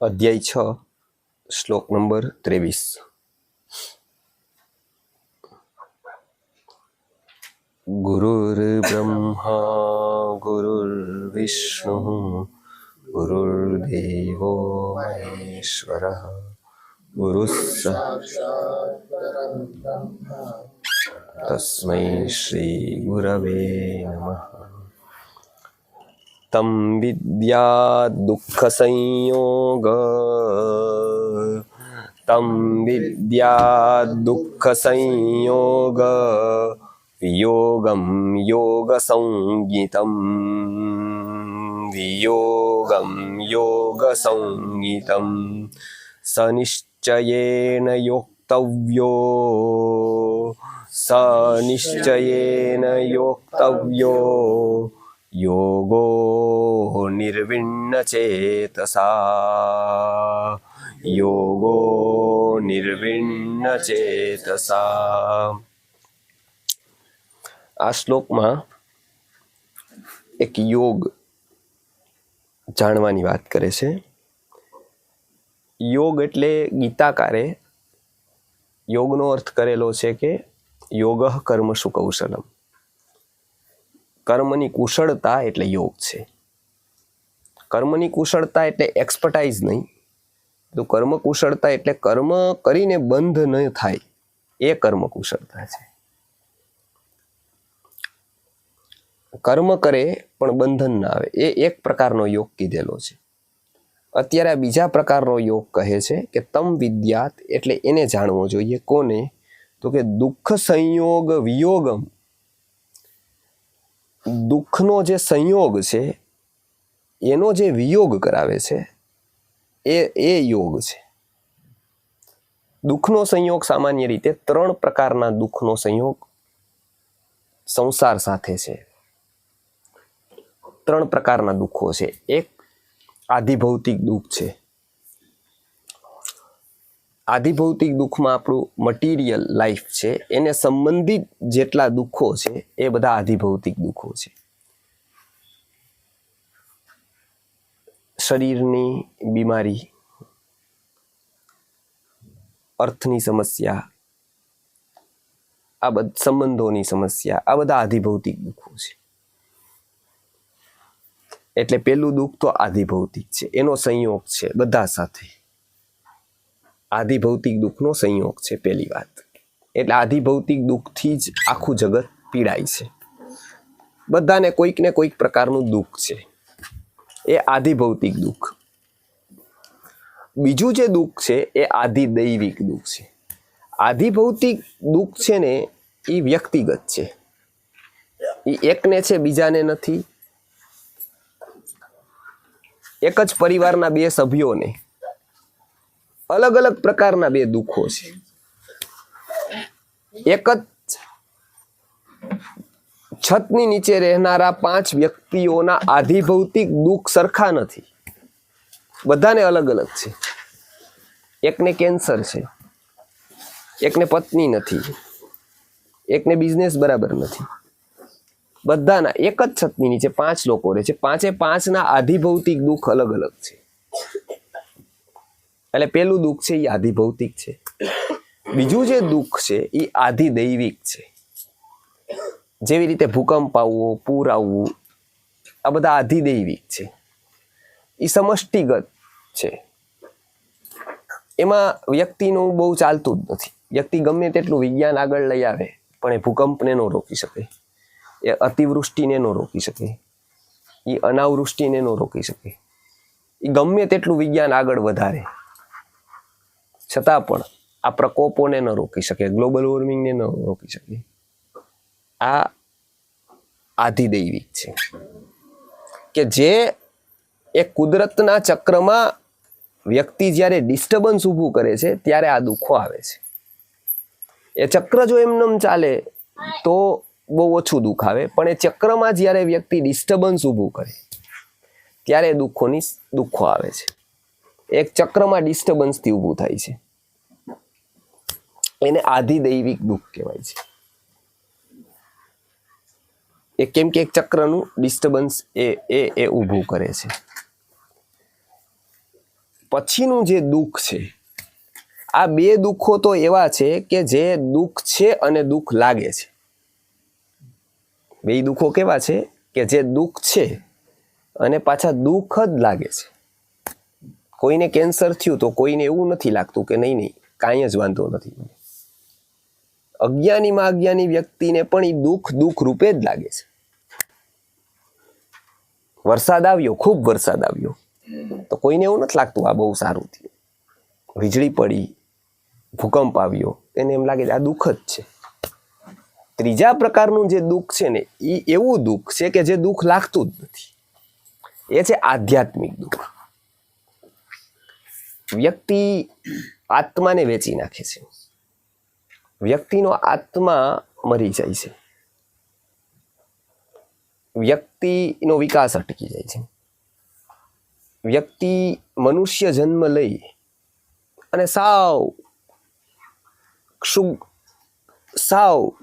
अध्याय 6 श्लोक नंबर 23। गुरुर्ब्रह्मा गुरुर्विष्णु गुरुर्देवो महेश्वरः तस्मै श्री गुरवे नमः। तं विद्या दुःख संयोग तं विद्या दुःख संयोग वियोगं योग संगीतं वियोगं योग संगीतं सनिश्चयेन योक्तव्यो सनिश्चयेन योक्तव्यो योगो निर्विण्णचेतसा योगो निर्विण्णचेतसा। आ श्लोक में एक योग जाणवानी बात करे छे। योग एटले गीताकारे योगनो अर्थ करेलो छे के योगः कर्मसु कौशलम। कर्मनी कुशળતા એટલે યોગ છે। કર્મની કુશળતા એટલે એક્સપર્ટાઇઝ નહીં, તો કર્મ કુશળતા એટલે કર્મ કરીને બંધ ન થાય એ કર્મ કુશળતા છે। કર્મ કરે પણ બંધન ના આવે એ એક પ્રકારનો યોગ કીધેલો છે। અત્યારે બીજા પ્રકારનો યોગ કહે છે કે તમ વિદ્યાત એટલે એને જાણવો જોઈએ। કોને? તો કે દુઃખ સંયોગ વિયોગમ, દુઃખનો જે સંયોગ છે એનો જે વિયોગ કરાવે છે એ યોગ છે। દુઃખનો સંયોગ સામાન્ય રીતે ત્રણ પ્રકારના દુઃખનો સંયોગ સંસાર સાથે છે। ત્રણ પ્રકારના દુઃખો છે। એક આધિભૌતિક દુઃખ છે। આધિભૌતિક દુઃખમાં આપણું મટીરિયલ લાઈફ છે એને સંબંધિત જેટલા દુઃખો છે એ બધા આધિભૌતિક દુઃખો છે। શરીરની બીમારી, અર્થની સમસ્યા, આ બધા સંબંધોની સમસ્યા, આ બધા આધિભૌતિક દુઃખો છે। એટલે પેલું દુઃખ તો આધિભૌતિક છે, એનો સંયોગ છે બધા સાથે। આધિભૌતિક દુઃખનો સંયોગ છે પહેલી વાત। એટલે આધિભૌતિક દુઃખથી જ આખું જગત પીડાય છે। બધાને કોઈક ને કોઈક પ્રકારનું દુઃખ છે, એ આધિભૌતિક દુઃખ। બીજું જે દુઃખ છે એ આધિદૈવિક દુઃખ છે। આધિભૌતિક દુઃખ છે ને એ વ્યક્તિગત છે, એ એકને છે બીજાને નથી। એક જ પરિવારના બે સભ્યોને अलग अलग प्रकारना बे दुखो छे। एक छतनी नीचे रहनारा 5 व्यक्तिओना आधिभौतिक दुख सरखा नथी, बधाने अलग अलग छे। एकने कैंसर छे, एकने पत्नी नथी, एकने बिजनेस बराबर नथी। बधाना एक ज छतनी नीचे 5 लोको रहे छे, 5 ना आधिभौतिक दुख अलग अलग छे। એટલે પેલું દુઃખ છે એ આધિભૌતિક છે। બીજું જે દુઃખ છે એ આધિદૈવિક છે। જેવી રીતે ભૂકંપ આવવો, પૂર આવવું, આ બધા આધિદૈવિક છે, એ સમષ્ટિગત છે। એમાં વ્યક્તિનું બહુ ચાલતું જ નથી। વ્યક્તિ ગમે તેટલું વિજ્ઞાન આગળ લઈ આવે પણ એ ભૂકંપને ન રોકી શકે, એ અતિવૃષ્ટિને ન રોકી શકે, એ અનાવૃષ્ટિને ન રોકી શકે, એ ગમે તેટલું વિજ્ઞાન આગળ વધારે છતાં પણ આ પ્રકોપોને ન રોકી શકે, ગ્લોબલ વોર્મિંગને ન રોકી શકે। આ આધિદૈવિક છે કે જે એક કુદરતના ચક્રમાં વ્યક્તિ જ્યારે ડિસ્ટર્બન્સ ઊભું કરે છે ત્યારે આ દુઃખો આવે છે। એ ચક્ર જો એમનેમ ચાલે તો બહુ ઓછું દુઃખ આવે, પણ એ ચક્રમાં જ્યારે વ્યક્તિ ડિસ્ટર્બન્સ ઊભું કરે ત્યારે દુઃખો આવે છે। એક ચક્રમાં ડિસ્ટર્બન્સથી ઊભું થાય છે, એને આધિદૈવિક દુઃખ કહેવાય છે। એ કેમ કે એક ચક્રનું ડિસ્ટર્બન્સ એ ઊભું કરે છે। પછીનું જે દુઃખ છે, આ બે દુઃખો તો એવા છે કે જે દુઃખ છે અને દુઃખ લાગે છે. બે દુઃખો કેવા છે કે જે દુઃખ છે અને પાછા દુઃખ જ લાગે છે. કોઈને કેન્સર થયું તો કોઈને એવું નથી લાગતું કે નહીં કાંઈ જ વાંધો નથી. અજ્ઞાનીમાં અજ્ઞાની વ્યક્તિને પણ એ દુઃખ રૂપે જ લાગે છે. વરસાદ આવ્યો, ખૂબ વરસાદ આવ્યો, તો કોઈને એવું નથી લાગતું આ બહુ સારું થયું. વીજળી પડી, ભૂકંપ આવ્યો, એને એમ લાગે આ દુઃખ જ છે. ત્રીજા પ્રકારનું જે દુઃખ છે ને, એ એવું દુઃખ છે કે જે દુઃખ લાગતું જ નથી. એ છે આધ્યાત્મિક દુઃખ. વ્યક્તિ આત્માને વેચી નાખે છે. વ્યક્તિનો આત્મા મરી જાય છે. વ્યક્તિનો વિકાસ અટકી જાય છે. વ્યક્તિ મનુષ્ય જન્મ લઈ અને સાવ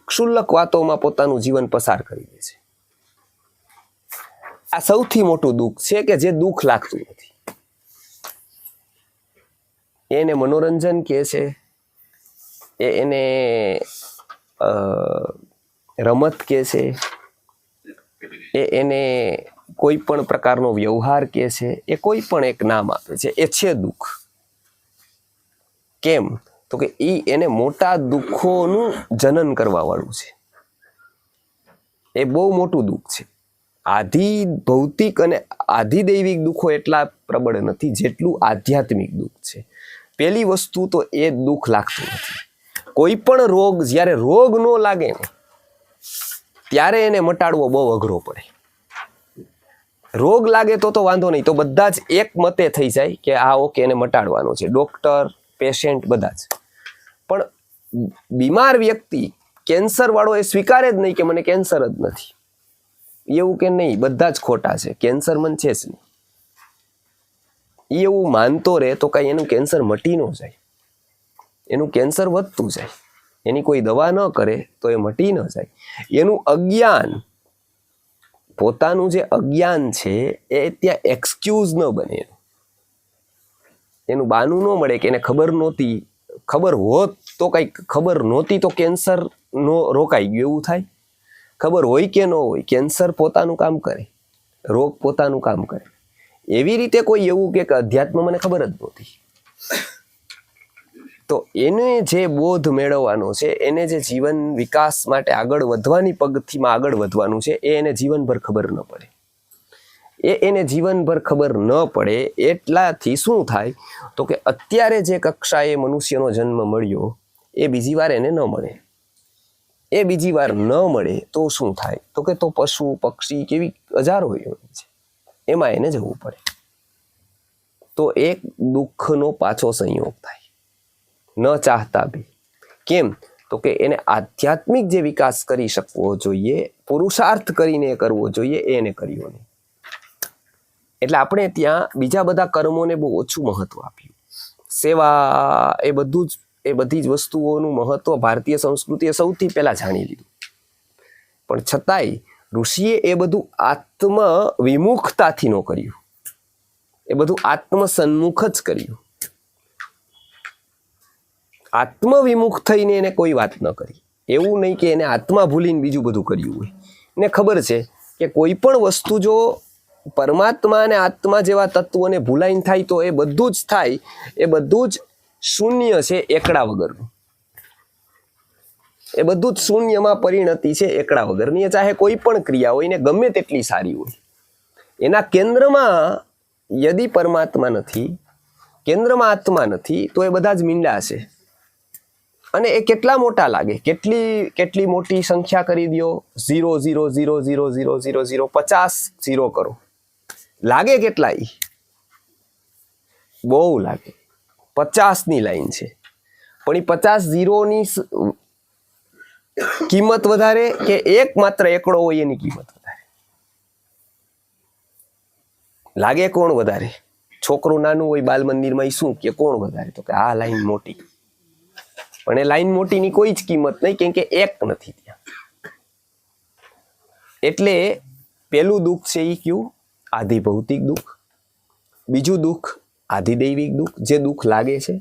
ક્ષુલ્લક વાતોમાં પોતાનું જીવન પસાર કરી દે છે. આ સૌથી મોટું દુઃખ છે કે જે દુઃખ લાગતું નથી. એને મનોરંજન કહે છે, એને રમત કહે છે, એને કોઈ પણ પ્રકારનો વ્યવહાર કહે છે, એ કોઈ પણ એક નામ આપે છે. એ છે દુઃખ. કેમ? તો કે એને મોટા દુઃખોનું જનન કરવા વાળું છે. એ બહુ મોટું દુઃખ છે. આધિ ભૌતિક અને આધિદૈવિક દુઃખો એટલા પ્રબળ નથી જેટલું આધ્યાત્મિક દુઃખ છે. પહેલી વસ્તુ તો એ દુઃખ લાગતું નથી. કોઈ પણ રોગ, જ્યારે રોગ ન લાગે ને ત્યારે એને મટાડવો બહુ અઘરો પડે. રોગ લાગે તો વાંધો નહીં, તો બધા જ એક મતે થઈ જાય કે આ ઓકે એને મટાડવાનો છે, ડોક્ટર, પેશન્ટ બધા જ. પણ બીમાર વ્યક્તિ, કેન્સર વાળો, એ સ્વીકારે જ નહીં કે મને કેન્સર જ નથી. એવું કે નહીં, બધા જ ખોટા છે, કેન્સર મને છે જ નહીં. એ એવું માનતો રહે તો કાંઈ એનું કેન્સર મટી ન જાય. એનું કેન્સર વધતું જાય. એની કોઈ દવા ન કરે તો એ મટી ન જાય. એનું અજ્ઞાન, પોતાનું જે અજ્ઞાન છે એ ત્યાં એક્સક્યુઝ ન બને. એનું બાનું ન મળે કે એને ખબર નહોતી. ખબર હોત તો કંઈક, ખબર નહોતી તો કેન્સર નો રોકાઈ ગયું એવું થાય. ખબર હોય કે ન હોય, કેન્સર પોતાનું કામ કરે, રોગ પોતાનું કામ કરે. એવી રીતે કોઈ એવું કે અધ્યાત્મ મને ખબર જ નહોતી, તો એને જે બોધ મેળવવાનો છે, એને જે જીવન વિકાસ માટે આગળ વધવાની પગથીમાં આગળ વધવાનું છે, એ એને જીવનભર ખબર ન પડે. એને જીવનભર ખબર ન પડે એટલાથી શું થાય તો કે અત્યારે જે કક્ષાએ મનુષ્યનો જન્મ મળ્યો એ બીજી વાર એને ન મળે. એ બીજી વાર ન મળે તો શું થાય તો કે તો પશુ પક્ષી કેવી હજારો હોય છે, એમાં એને જવું પડે. તો એક દુઃખનો પાછો સંયોગ થાય, ન ચાહતા બી. કેમ? તો કે એને આધ્યાત્મિક જે વિકાસ કરી શકવો જોઈએ, પુરુષાર્થ કરીને કરવો જોઈએ, એને કર્યો નહીં. એટલે આપણે ત્યાં બીજા બધા કર્મોને બહુ ઓછું મહત્વ આપ્યું. સેવા, એ બધી જ વસ્તુઓનું મહત્વ ભારતીય સંસ્કૃતિએ સૌથી પહેલા જાણી લીધું. પણ છતાંય ઋષિએ એ બધું આત્મ વિમુખતાથી ન કર્યું. એ બધું આત્મ સન્મુખ જ કર્યું. આત્મવિમુખ થઈને એને કોઈ વાત ન કરી. એવું નહીં કે એને આત્મા ભૂલીને બીજું બધું કર્યું હોય. એને ખબર છે કે કોઈ પણ વસ્તુ જો પરમાત્મા અને આત્મા જેવા તત્વોને ભૂલાઈને થાય તો એ બધું જ થાય, એ બધું જ શૂન્ય છે એકડા વગરનું. એ બધું જ શૂન્યમાં પરિણતિ છે એકડા વગરની. એ ચાહે કોઈ પણ ક્રિયા હોય ને ગમે તેટલી સારી હોય, એના કેન્દ્રમાં યદિ પરમાત્મા નથી, કેન્દ્રમાં આત્મા નથી, તો એ બધા જ મીંડા છે. અને એ કેટલા મોટા લાગે, કેટલી મોટી સંખ્યા કરી દો, 0,0,0,0,0,0,0,0 50 0 કરો, લાગે કેટલા? બહુ લાગે. 50ની લાઈન છે, પણ એ 50 0ની કિંમત વધારે કે એક માત્ર એકડો હોય એની કિંમત વધારે? લાગે કોણ વધારે? છોકરું નાનું હોય બાલ મંદિરમાં, એ શું કે કોણ વધારે? તો કે આ લાઈન મોટી. પણ એ લાઈન મોટીની કોઈ જ કિંમત નહીં, કેમ કે એક નથી ત્યાં. એટલે પેલું દુઃખ છે એ કયું? આધિ ભૌતિક દુઃખ. બીજું દુઃખ આધિદૈવિક દુઃખ, જે દુઃખ લાગે છે.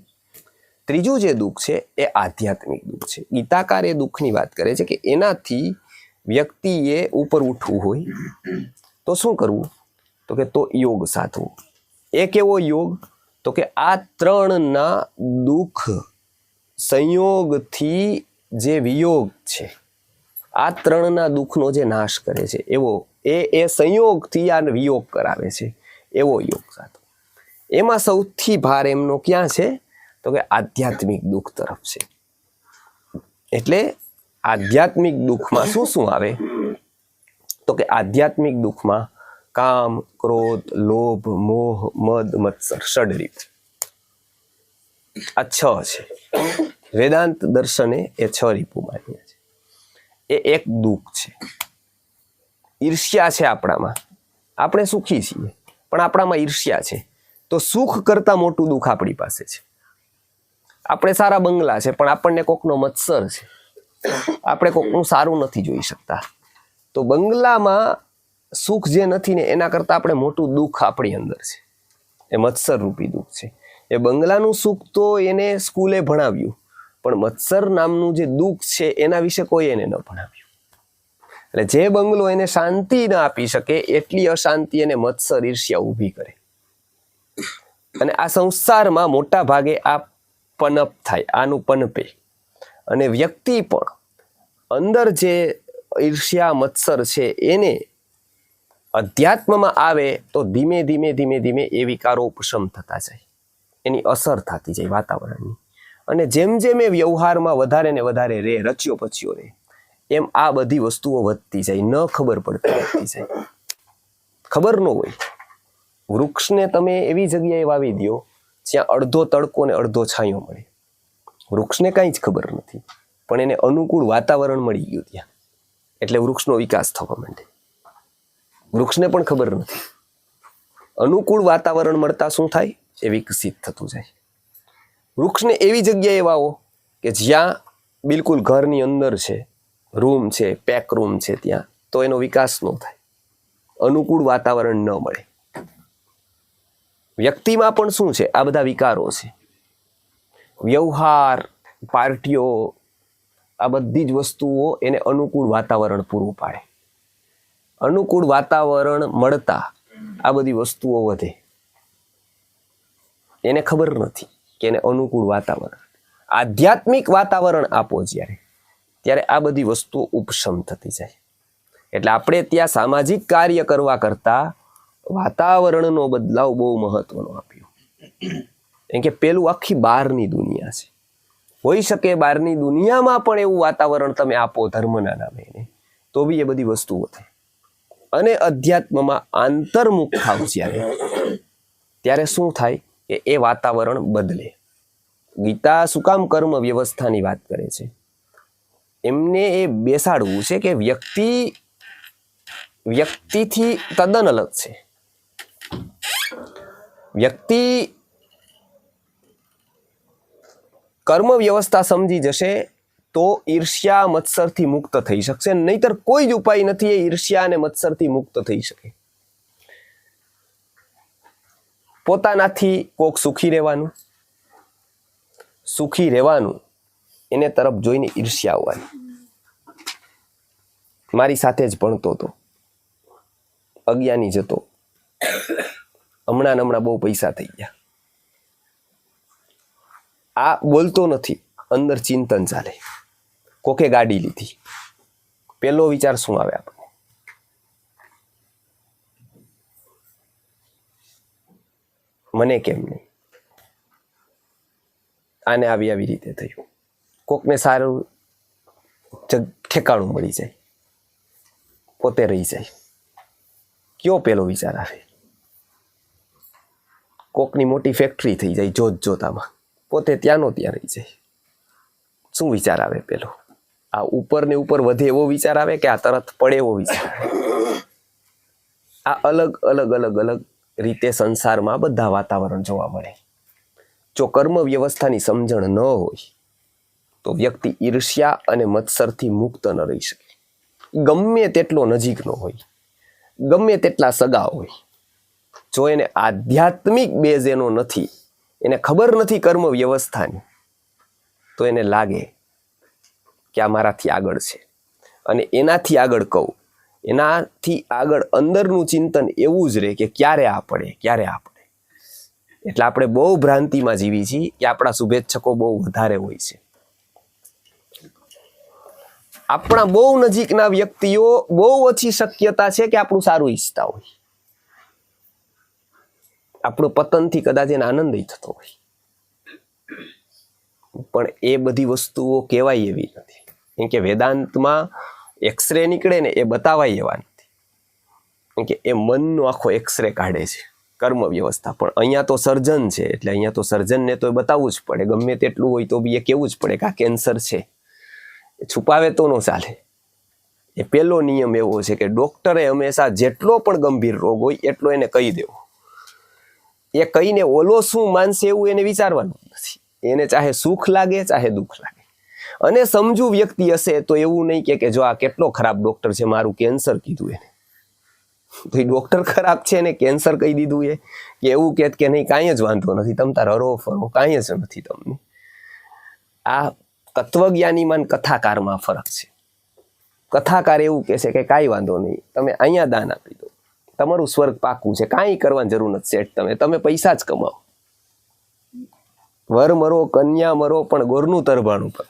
ત્રીજું જે દુઃખ છે એ આધ્યાત્મિક દુઃખ છે. ગીતાકાર એ દુઃખની વાત કરે છે કે એનાથી વ્યક્તિએ ઉપર ઉઠવું હોય તો શું કરવું? તો કે તો યોગ સાધવો. એ કેવો યોગ? તો કે આ ત્રણના દુઃખ સંયોગથી જે વિયોગ છે, આ ત્રણના દુઃખનો જે નાશ કરે છે એવો એ સંયોગથી આ વિયોગ કરાવે છે એવો યોગ સાધવો. એમાં સૌથી ભાર એમનો ક્યાં છે? તો કે આધ્યાત્મિક દુઃખ તરફ છે. એટલે આધ્યાત્મિક દુઃખમાં શું શું આવે? તો કે આધ્યાત્મિક દુઃખમાં કામ, ક્રોધ, લોભ, મોહ, મદ, મત્સર, ષડરીપ, આ 6 છે. વેદાંત દર્શને એ 6 રીપુ માન્યા છે. એ એક દુઃખ છે. ઈર્ષ્યા છે આપણામાં. આપણે સુખી છીએ પણ આપણામાં ઈર્ષ્યા છે. તો સુખ કરતા મોટું દુઃખ આપણી પાસે છે. આપણે સારા બંગલા છે પણ આપણને કોકનો મત્સર છે. આપણે કોકનું સારું નથી જોઈ શકતા. તો બંગલામાં સુખ જે નથી ને એના કરતા આપણે મોટું દુઃખ આપણી અંદર છે. એ મત્સર રૂપી દુઃખ છે. એ બંગલાનું સુખ તો એને સ્કૂલે ભણાવ્યું, પણ મત્સર નામનું જે દુઃખ છે એના વિશે કોઈ એને ન ભણાવ્યું. એટલે જે બંગલો એને શાંતિ ન આપી શકે એટલી અશાંતિ એને મત્સર ઈર્ષ્યા ઊભી કરે. અને આ સંસારમાં મોટા ભાગે આ પનપ થાય, આનું પનપે. અને વ્યક્તિ પણ અંદર જે ઈર્ષ્યા મત્સર છે એને અધ્યાત્મમાં આવે તો ધીમે ધીમે ધીમે ધીમે એ વિકારો ઉપશમ થતા જાય, એની અસર થતી જાય વાતાવરણની. અને જેમ જેમ એ વ્યવહારમાં વધારે ને વધારે રહે, રચ્યો પચ્યો રહે, એમ આ બધી વસ્તુઓ વધતી જાય, ન ખબર પડતી વધતી જાય. ખબર ન હોય. વૃક્ષને તમે એવી જગ્યાએ વાવી દો જ્યાં અડધો તડકો ને અડધો છાંયો મળે. વૃક્ષને કાંઈ જ ખબર નથી, પણ એને અનુકૂળ વાતાવરણ મળી ગયું ત્યાં, એટલે વૃક્ષનો વિકાસ થવા માંડે. વૃક્ષને પણ ખબર નથી. અનુકૂળ વાતાવરણ મળતા શું થાય? એ વિકસિત થતું જાય. વૃક્ષને એવી જગ્યાએ વાવો કે જ્યાં બિલકુલ ઘરની અંદર છે, રૂમ છે, પેક રૂમ છે, ત્યાં તો એનો વિકાસ ન થાય, અનુકૂળ વાતાવરણ ન મળે. વ્યક્તિમાં પણ શું છે? આ બધા વિકારો છે. વ્યવહાર, પાર્ટીઓ, આ બધી જ વસ્તુઓ એને અનુકૂળ વાતાવરણ પૂરું પાડે. અનુકૂળ વાતાવરણ મળતા આ બધી વસ્તુઓ વધે. એને ખબર નથી કે એને અનુકૂળ વાતાવરણ, આધ્યાત્મિક વાતાવરણ આપો જ્યારે, ત્યારે આ બધી વસ્તુઓ ઉપશમ થતી જાય. એટલે આપણે ત્યાં સામાજિક કાર્ય કરવા કરતા વાતાવરણનો બદલાવ બહુ મહત્વનો આપ્યો. કેમ કે પેલું આખી બહારની દુનિયા છે. હોઈ શકે બહારની દુનિયામાં પણ એવું વાતાવરણ તમે આપો ધર્મના નામે એને, તો બી એ બધી વસ્તુઓ થાય. અને અધ્યાત્મમાં આંતરમુખ થાવ જ્યારે, ત્યારે શું થાય કે એ વાતાવરણ બદલે. ગીતા શું કામ કર્મ વ્યવસ્થાની વાત કરે છે? એમને એ બેસાડવું છે કે વ્યક્તિથી તદ્દન અલગ છે. વ્યક્તિ કર્મ વ્યવસ્થા સમજી જશે તો ઈર્ષ્યા મત્સરથી મુક્ત થઈ શકશે, નહીતર કોઈ જ ઉપાય નથી એ ઈર્ષ્યા અને મત્સરથી મુક્ત થઈ શકે. પોતાનાથી કોક સુખી રહેવાનું એને તરફ જોઈને ઈર્ષ્યા આવવાની. મારી સાથે જ ભણતો હતો, અજ્ઞાની જતો, હમણાં બહુ પૈસા થઈ ગયા. આ બોલતો નથી, અંદર ચિંતન ચાલે. કોકે ગાડી લીધી, પેલો વિચાર શું આવે આપણને? મને કેમ નહીં? આને આવી રીતે થયું. કોકને સારું ઠેકાણું મળી જાય, પોતે રહી જાય. કયો પેલો વિચાર આવે? કોકની મોટી ફેક્ટરી થઈ જાય જોતામાં, પોતે ત્યાંનો ત્યાં રહી જાય. શું વિચાર આવે પેલો? આ ઉપર ને ઉપર વધે એવો વિચાર આવે કે આ તરત પડે એવો વિચાર આવે? આ અલગ રીતે સંસારમાં બધા વાતાવરણ જોવા મળે. જો કર્મ વ્યવસ્થાની સમજણ ન હોય તો વ્યક્તિ ઈર્ષ્યા અને મત્સરથી મુક્ત ન રહી શકે. ગમે તેટલો નજીકનો હોય, ગમે તેટલા સગા હોય, જો એને આધ્યાત્મિક બેઝ એનો નથી, એને ખબર નથી કર્મ વ્યવસ્થાની, તો એને લાગે કે આ મારાથી આગળ છે. અને એનાથી આગળ કહું, એનાથી આગળ અંદરનું ચિંતન એવું જ રહે કે ક્યારે આ પડે, ક્યારે આ પડે. એટલે આપણે બહુ ભ્રાંતિમાં જીવી છીએ કે આપણા શુભેચ્છકો બહુ વધારે હોય છે. આપણા બહુ નજીકના વ્યક્તિઓ બહુ ઓછી શક્યતા છે કે આપણું સારું ઈચ્છતા હોય. આપણું પતનથી કદાચ એને આનંદ થતો હોય, પણ એ બધી વસ્તુઓ કહેવાય એવી નથી. કેમ કે વેદાંતમાં એક્સરે નીકળે ને એ બતાવાય એવા નથી. કેમ કે એ મનનો આખો એક્સરે કાઢે છે કર્મ વ્યવસ્થા. પણ અહીંયા તો સર્જન છે, એટલે અહીંયા તો સર્જનને તો એ બતાવવું જ પડે. ગમે તેટલું હોય તો બી એ કહેવું જ પડે કે આ કેન્સર છે. એ છુપાવે તો ન ચાલે. એ પહેલો નિયમ એવો છે કે ડોક્ટરે હંમેશા જેટલો પણ ગંભીર રોગ હોય એટલો એને કહી દેવો. એ કહીને ઓલો શું માનશે એવું એને વિચારવાનું નથી. એને ચાહે સુખ લાગે ચાહે દુઃખ લાગે. અને સમજુ વ્યક્તિ હશે તો એવું નહીં કે જો આ કેટલો ખરાબ ડોક્ટર છે, મારું કેન્સર કીધું એને. તો એ ડોક્ટર ખરાબ છે ને કેન્સર કહી દીધું એ, કે એવું કહે કે નહીં કાંઈ જ વાંધો નથી, તમ તાર હરો ફરો, કાંઈ જ નથી તમને. આ તત્વજ્ઞાનીમાં કથાકારમાં ફરક છે. કથાકાર એવું કહે છે કે કાંઈ વાંધો નહીં, તમે અહીંયા દાન આપી દો, તમારું સ્વર્ગ પાકું છે, કાંઈ કરવાની જરૂર નથી શેઠ, તમે પૈસા જ કમાઓ. વર મરો કન્યા મરો પણ ગોરનું તરભાણું પર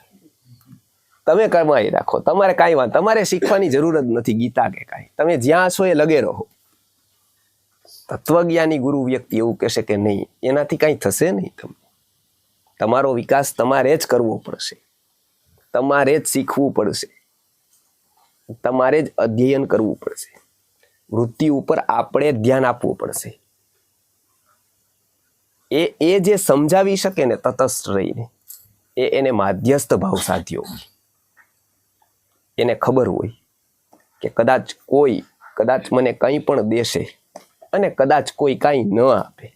તમે કમાઈ રાખો, તમારે કાંઈ વાંધો, તમારે શીખવાની જરૂર જ નથી ગીતા કે કાંઈ, તમે જ્યાં છો એ લગે રહો. તત્વજ્ઞાની ગુરુ વ્યક્તિ એવું કહેશે કે નહીં, એનાથી કાંઈ થશે નહીં. તમારો વિકાસ તમારે જ કરવો પડશે, તમારે જ શીખવું પડશે, તમારે જ અધ્યયન કરવું પડશે, વૃત્તિ ઉપર આપણે ધ્યાન આપવું પડશે. એ જે સમજાવી શકે ને તટસ્થ રહીને, એને માધ્યસ્થ ભાવ સાધ્યો હોય. એને ખબર હોય કે કદાચ મને કંઈ પણ દેશે અને કદાચ કોઈ કાંઈ ન આપે,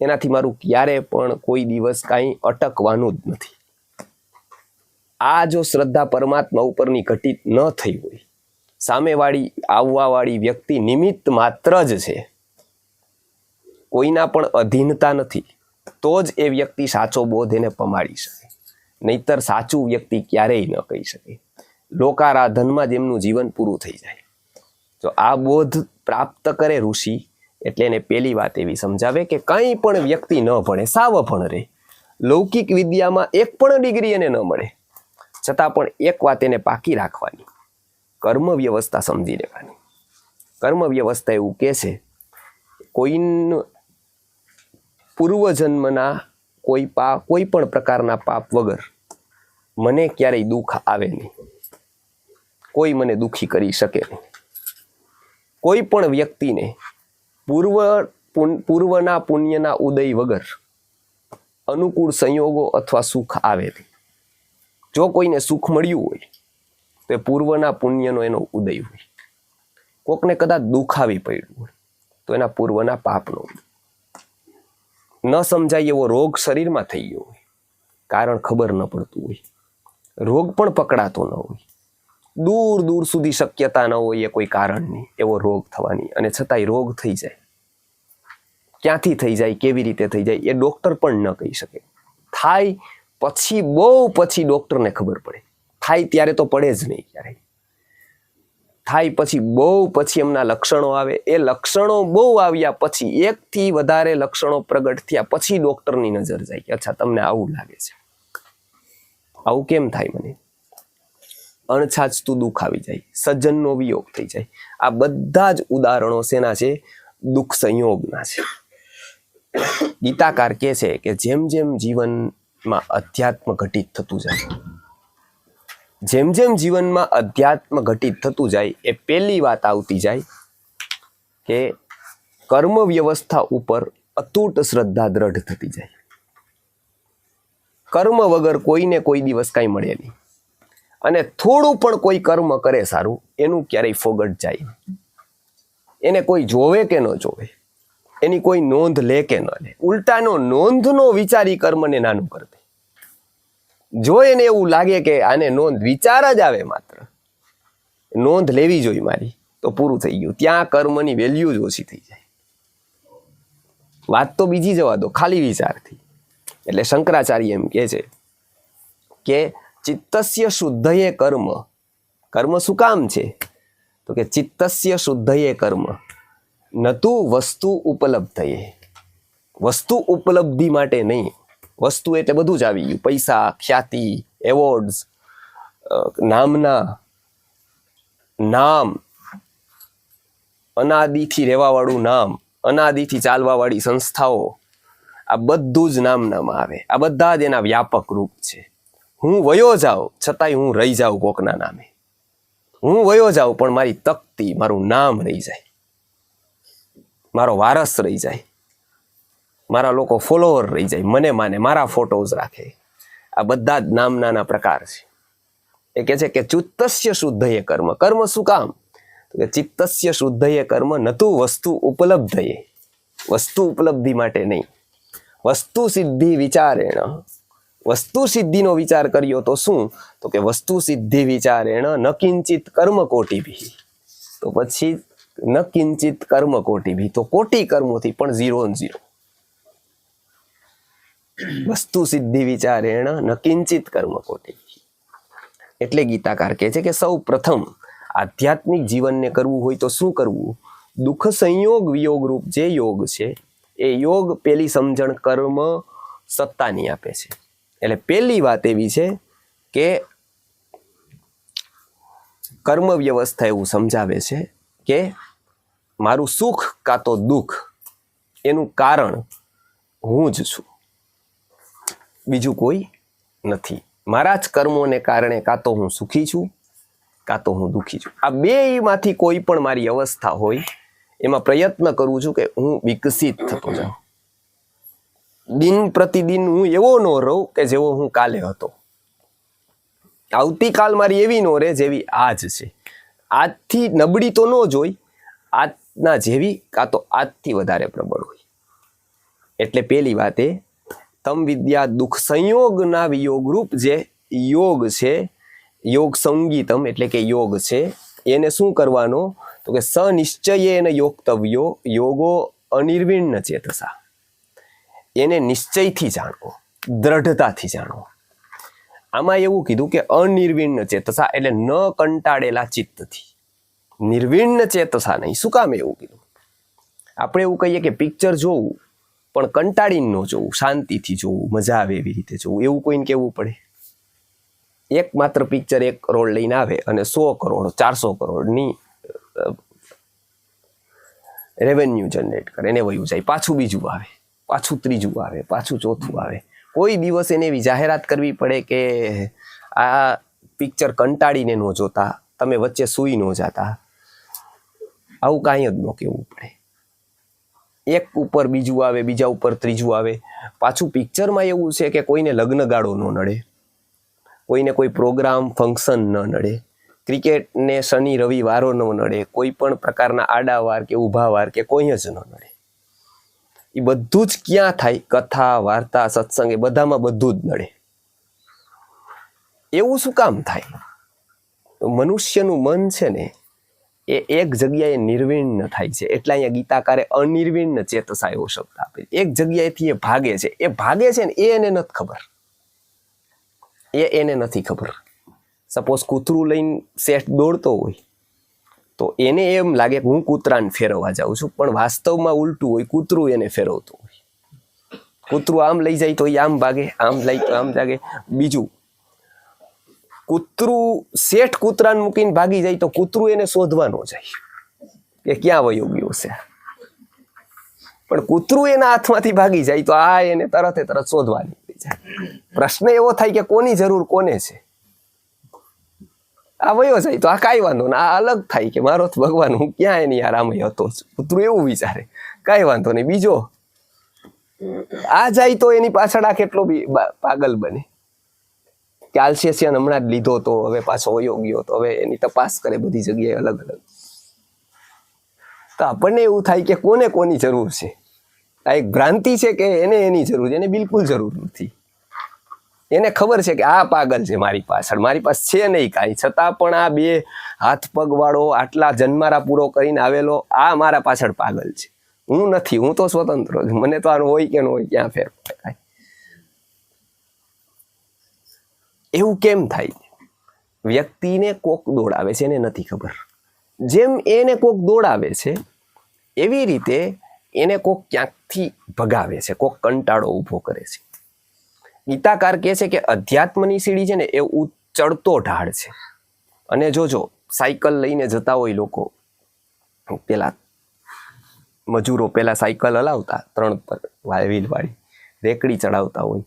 એનાથી મારું ક્યારે પણ કોઈ દિવસ કાંઈ અટકવાનું જ નથી. આ જો શ્રદ્ધા પરમાત્મા ઉપરની ઘટિત ન થઈ હોય, સામેવાળી આવવાવાળી વ્યક્તિ નિમિત્ત માત્ર જ છે, કોઈના પણ અધીનતા નથી, તો જ એ વ્યક્તિ સાચો બોધ એને પમાડી શકે. નહીતર સાચું વ્યક્તિ ક્યારેય ન કહી શકે. લોકારાધનમાં જ એમનું જીવન પૂરું થઈ જાય. જો આ બોધ પ્રાપ્ત કરે ઋષિ, એટલે એને પહેલી વાત એવી સમજાવે કે કંઈ પણ વ્યક્તિ ન ભણે, સાવ પણ રહે, લૌકિક વિદ્યામાં એક પણ ડિગ્રી એને ન મળે, છતાં પણ એક વાત એને પાકી રાખવાની, કર્મ વ્યવસ્થા સમજી લેવાની. કર્મ વ્યવસ્થા એવું કહે છે, કોઈ પૂર્વજન્મના કોઈ પણ પ્રકારના પાપ વગર મને ક્યારેય દુઃખ આવે નહીં, કોઈ મને દુઃખી કરી શકે નહીં. કોઈ પણ વ્યક્તિને પૂર્વના પુણ્યના ઉદય વગર અનુકૂળ સંયોગો અથવા સુખ આવે નહીં. જો કોઈને સુખ મળ્યું હોય તો એ પૂર્વના પુણ્યનો એનો ઉદય હોય. કોકને કદાચ દુઃખ આવી પડ્યું હોય તો એના પૂર્વના પાપનો ઉદય. ન સમજાય એવો રોગ શરીરમાં થઈ ગયો હોય, કારણ ખબર ન પડતું હોય, રોગ પણ પકડાતો ન હોય, દૂર દૂર સુધી શક્યતા ન હોય એ કોઈ કારણની એવો રોગ થવાની, અને છતાંય રોગ થઈ જાય. ક્યાંથી થઈ જાય, કેવી રીતે થઈ જાય, એ ડૉક્ટર પણ ન કહી શકે. થાય પછી, બહુ પછી ડૉક્ટરને ખબર પડે. થાય ત્યારે તો પડે જ નહીં ક્યારેય. થાય પછી, બહુ પછી એમના લક્ષણો આવે. એ લક્ષણો બહુ આવ્યા પછી, એકથી વધારે લક્ષણો પ્રગટ થયા પછી ડૉક્ટરની નજર જાય કે અચ્છા તમને આવું લાગે છે, આવું કેમ થાય મને? અણછાજતું દુઃખ આવી જાય, સજ્જનનો વિયોગ થઈ જાય. આ બધા જ ઉદાહરણો શેના છે? દુઃખ સંયોગના છે. ગીતાકાર કહે છે કે જેમ જેમ જીવનમાં અધ્યાત્મ ઘટિત થતું જાય, જેમ જેમ જીવનમાં અધ્યાત્મ ઘટિત થતું જાય, એ પહેલી વાત આવતી જાય કે કર્મ વ્યવસ્થા ઉપર અતૂટ શ્રદ્ધા દ્રઢ થતી જાય. કર્મ વગર કોઈને કોઈ દિવસ કાંઈ મળે નહીં. અને થોડું પણ કોઈ કર્મ કરે સારું, એનું ક્યારેય ફોગટ જાય. એને કોઈ જોવે કે ન જોવે, એની કોઈ નોંધ લે કે ન લે, ઉલટાનો નોંધનો વિચારી કર્મને નાનું કરી દે. જો એને એવું લાગે કે આને નોંધ વિચાર જ આવે, માત્ર નોંધ લેવી જોઈએ મારી, તો પૂરું થઈ ગયું. ત્યાં કર્મની વેલ્યુ જ ઓછી થઈ જાય. વાત તો બીજી જવા દો, ખાલી વિચારથી. એટલે શંકરાચાર્ય એમ કહે છે કે ચિત્તસ્ય શુદ્ધયે કર્મ. કર્મ શું કામ છે? તો કે ચિત્તસ્ય શુદ્ધયે કર્મ નતુ વસ્તુ ઉપલબ્ધયે. વસ્તુ ઉપલબ્ધિ માટે નહીં. વસ્તુ એટલે બધું જ આવી ગયું, પૈસા, ખ્યાતિ, એવોર્ડ્સ, નામ, અનાદિથી રહેવાવાળું નામ, અનાદિથી ચાલવાવાળી સંસ્થાઓ, આ બધું જ નામનામાં આવે. આ બધા જ એના વ્યાપક રૂપ છે. હું વયો જાઉં છતાંય હું રહી જાઉં કોકના નામે. હું વયો જાઉં પણ મારી તકતી, મારું નામ રહી જાય, મારો વારસ રહી જાય, મારા લોકો ફોલોવર રહી જાય, મને માને, મારા ફોટોઝ રાખે. આ બધા જ નામનાના પ્રકાર છે. એ કહે છે કે ચિત્તસ્ય શુદ્ધયે કર્મ. કર્મ શું કામ? તો કે ચિત્તસ્ય શુદ્ધયે કર્મ નતુ વસ્તુ ઉપલબ્ધયે. વસ્તુ ઉપલબ્ધિ માટે નહીં. વસ્તુ સિદ્ધિ વિચારેણ. વસ્તુ સિદ્ધિનો વિચાર કર્યો તો શું? તો કે વસ્તુ સિદ્ધિ વિચારેણ ન કિંચિત કર્મ કોટિભી. તો પછી ન કિંચિત કર્મ કોટિભી, તો કોટી કર્મોથી પણ 0 ને 0. વસ્તુ સિદ્ધિ વિચારેણ ન કિંચિત કર્મ કોટિભી. એટલે ગીતાકાર કહે છે કે સૌ પ્રથમ આધ્યાત્મિક જીવનને કરવું હોય તો શું કરવું? દુઃખ સંયોગ વિયોગ રૂપ જે યોગ છે એ યોગ પેલી સમજણ કર્મ સત્તાની આપે છે. એટલે પહેલી વાત એવી છે કે કર્મ વ્યવસ્થા એવું સમજાવે છે કે મારું સુખ કાં તો દુઃખ એનું કારણ હું જ છું, બીજું કોઈ નથી. મારા જ કર્મોને કારણે કાં તો હું સુખી છું કાં તો હું દુઃખી છું. આ બેયમાંથી કોઈ પણ મારી અવસ્થા હોય એમાં પ્રયત્ન કરું છું કે હું વિકસિત થતો જાઉં. દિન પ્રતિદિન હું એવો ન રહું કે જેવો હું કાલે હતો. આવતીકાલ મારી એવી ન રહે જેવી આજ છે. આજથી નબળી તો ન જોઈ, આજના જેવી કાં તો આજથી વધારે પ્રબળ હોય. એટલે પેલી વાત એ તમ વિદ્યા દુઃખ સંયોગના વિયોગ રૂપ જે યોગ છે, યોગ સંગીતમ એટલે કે યોગ છે, એને શું કરવાનો? તો કે સનિશ્ચયેન યોક્તવ્યો યોગો અનિર્વિણ્ણ ચેતસા. એને નિશ્ચયથી જાણવો, દ્રઢતાથી જાણવો. આમાં એવું કીધું કે અનિર્વિણ્ણ ચેતસા એટલે ન કંટાળેલા ચિત્તથી. નિર્વિણ્ણ ચેતસા નહીં. શું કામ એવું કીધું? આપણે એવું કહીએ કે પિક્ચર જોવું પણ કંટાળીને ન જોવું, શાંતિથી જોવું, મજા આવે એવી રીતે જોવું, એવું કોઈને કહેવું પડે? એક માત્ર પિક્ચર 1 કરોડ લઈને આવે અને 100 કરોડ 400 કરોડની રેવન્યુ જનરેટ કરે, એને વયું જાય. પાછું બીજું આવે, પાછું ત્રીજું આવે, પાછું ચોથું આવે. કોઈ દિવસ એને એવી જાહેરાત કરવી પડે કે આ પિક્ચર કંટાળીને ન જોતા, તમે વચ્ચે સૂઈ ન જાતા? આવું કાંઈ જ ન કહેવું પડે. એક ઉપર બીજું આવે, બીજા ઉપર ત્રીજું આવે. પાછું પિક્ચરમાં એવું છે કે કોઈને લગ્નગાળો ન નડે, કોઈને કોઈ પ્રોગ્રામ ફંક્શન ન નડે, ક્રિકેટને શનિ રવિ વારો ન નડે, કોઈ પણ પ્રકારના આડા વાર કે ઊભા વાર કે કોઈ જ ન નડે. એ બધું જ ક્યાં થાય? કથા, વાર્તા, સત્સંગ, એ બધામાં બધું જ નડે. એવું શું કામ થાય? મનુષ્યનું મન છે ને એ એક જગ્યાએ નિર્વિણ્ણ થાય છે. એટલે અહીંયા ગીતાકારે અનિર્વિણ્ણ ચેતસા એવો શબ્દ આપે. એક જગ્યાએથી એ ભાગે છે. એ ભાગે છે ને એ એને નથી ખબર. એને નથી ખબર. સપોઝ કૂતરું લઈને શેઠ દોડતો હોય તો એને એમ લાગે કે હું કૂતરાને ફેરવવા જાઉં છું, પણ વાસ્તવમાં ઉલટું હોય, કૂતરું એને ફેરવતું હોય. કૂતરું આમ લઈ જાય તો એ આમ ભાગે, આમ લઈ તો આમ ભાગે. બીજું કૂતરું શેઠ કૂતરાને મૂકીને ભાગી જાય તો કૂતરું એને શોધવા ન જાય કે ક્યાં વયો ગયો છે, પણ કૂતરું એના હાથમાંથી ભાગી જાય તો આ એને તરત શોધવા નીકળી જાય. પ્રશ્ન એવો થાય કે કોની જરૂર કોને છે? આ વયો જાય તો આ કાંઈ વાંધો ને, આ અલગ થાય કે મારો તો ભગવાન, હું ક્યાં એની યાર આમ હતો. કૂતરું એવું વિચારે, કાંઈ વાંધો નહીં. બીજો આ જાય તો એની પાછળ આ કેટલો બી પાગલ બને કે આલ્સેશિયન હમણાં જ લીધો તો હવે પાછો વયો ગયો, તો હવે એની તપાસ કરે બધી જગ્યાએ અલગ અલગ. તો આપણને એવું થાય કે કોને કોની જરૂર છે? આ એક ભ્રાંતિ છે કે એને એની જરૂર છે. એને બિલકુલ જરૂર નથી. એને ખબર છે કે આ પાગલ છે મારી પાછળ, મારી પાસે છે નહીં કાંઈ, છતાં પણ આ 2 હાથ પગ વાળો આટલા જન્મારા પૂરો કરીને આવેલો આ મારા પાછળ પાગલ છે. હું નથી, હું તો સ્વતંત્ર છું, મને તો આનું હોય કે ન હોય ક્યાં ફેર પડે. એવું કેમ થાય? વ્યક્તિને કોક દોડાવે છે, એને નથી ખબર. જેમ એને કોક દોડાવે છે એવી રીતે એને કોક ક્યાંકથી ભગાવે છે, કોક કંટાળો ઊભો કરે છે. ગીતાકાર કહે છે કે અધ્યાત્મની સીડી છે ને એ ચડતો ઢાળ છે. અને જોજો સાયકલ લઈને જતા હોય લોકો, પેલા મજૂરો પેલા સાયકલ હલાવતા 3 વ્હીલ વાળી રેકડી ચડાવતા હોય,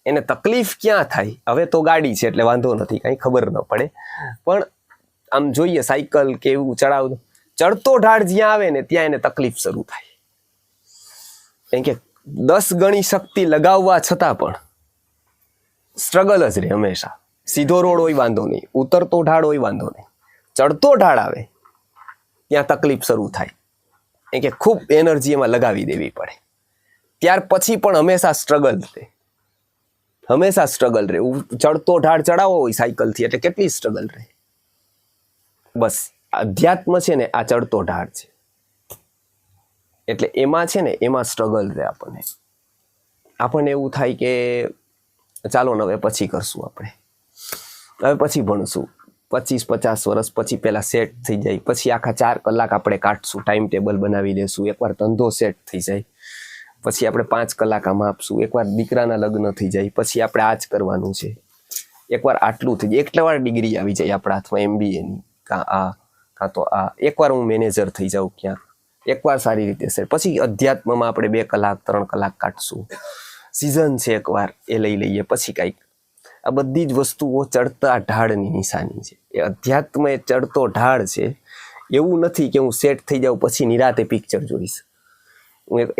એને તકલીફ ક્યાં થાય? હવે તો ગાડી છે એટલે વાંધો નથી, કાંઈ ખબર ન પડે, પણ આમ જોઈએ સાયકલ કે એવું ચડતો ઢાળ જ્યાં આવે ને ત્યાં એને તકલીફ શરૂ થાય. કેમ કે 10 ગણી શક્તિ લગાવવા છતાં પણ સ્ટ્રગલ જ રહે હંમેશા. સીધો રોડ હોય વાંધો નહીં, ઉતરતો ઢાળ હોય વાંધો નહીં, ચડતો ઢાળ આવે ત્યાં તકલીફ શરૂ થાય. કેમ કે ખૂબ એનર્જી એમાં લગાવી દેવી પડે. ત્યાર પછી પણ હંમેશા સ્ટ્રગલ રહે, હંમેશા સ્ટ્રગલ રહે. ચડતો ઢાળ ચડાવો હોય સાયકલથી એટલે કેટલી સ્ટ્રગલ રહે. બસ અધ્યાત્મ છે ને આ ચડતો ઢાળ છે, એટલે એમાં છે ને એમાં સ્ટ્રગલ રહે. આપણને એવું થાય કે ચાલો ને હવે પછી કરશું, આપણે હવે પછી ભણશું, 25-50 વર્ષ પછી પેલા સેટ થઈ જાય, પછી આખા 4 કલાક આપણે કાઢશું, ટાઈમ ટેબલ બનાવી લેશું, એકવાર ધંધો સેટ થઈ જાય પછી આપણે 5 કલાક આમાં આપશું, એકવાર દીકરાના લગ્ન થઈ જાય પછી આપણે આ જ કરવાનું છે, એકવાર આટલું થઈ જાય, એકવાર ડિગ્રી આવી જાય આપણા હાથમાં MBAની, કાં તો આ, એકવાર હું મેનેજર થઈ જાઉં ક્યાંક, એકવાર સારી રીતે સેટ, પછી અધ્યાત્મમાં આપણે 2 કલાક 3 કલાક કાઢશું, સિઝન છે એકવાર એ લઈ લઈએ, પછી કાંઈક. આ બધી જ વસ્તુઓ ચડતા ઢાળની નિશાની છે. એ અધ્યાત્મ એ ચડતો ઢાળ છે. એવું નથી કે હું સેટ થઈ જાઉં પછી નિરાતે પિક્ચર જોઈશ,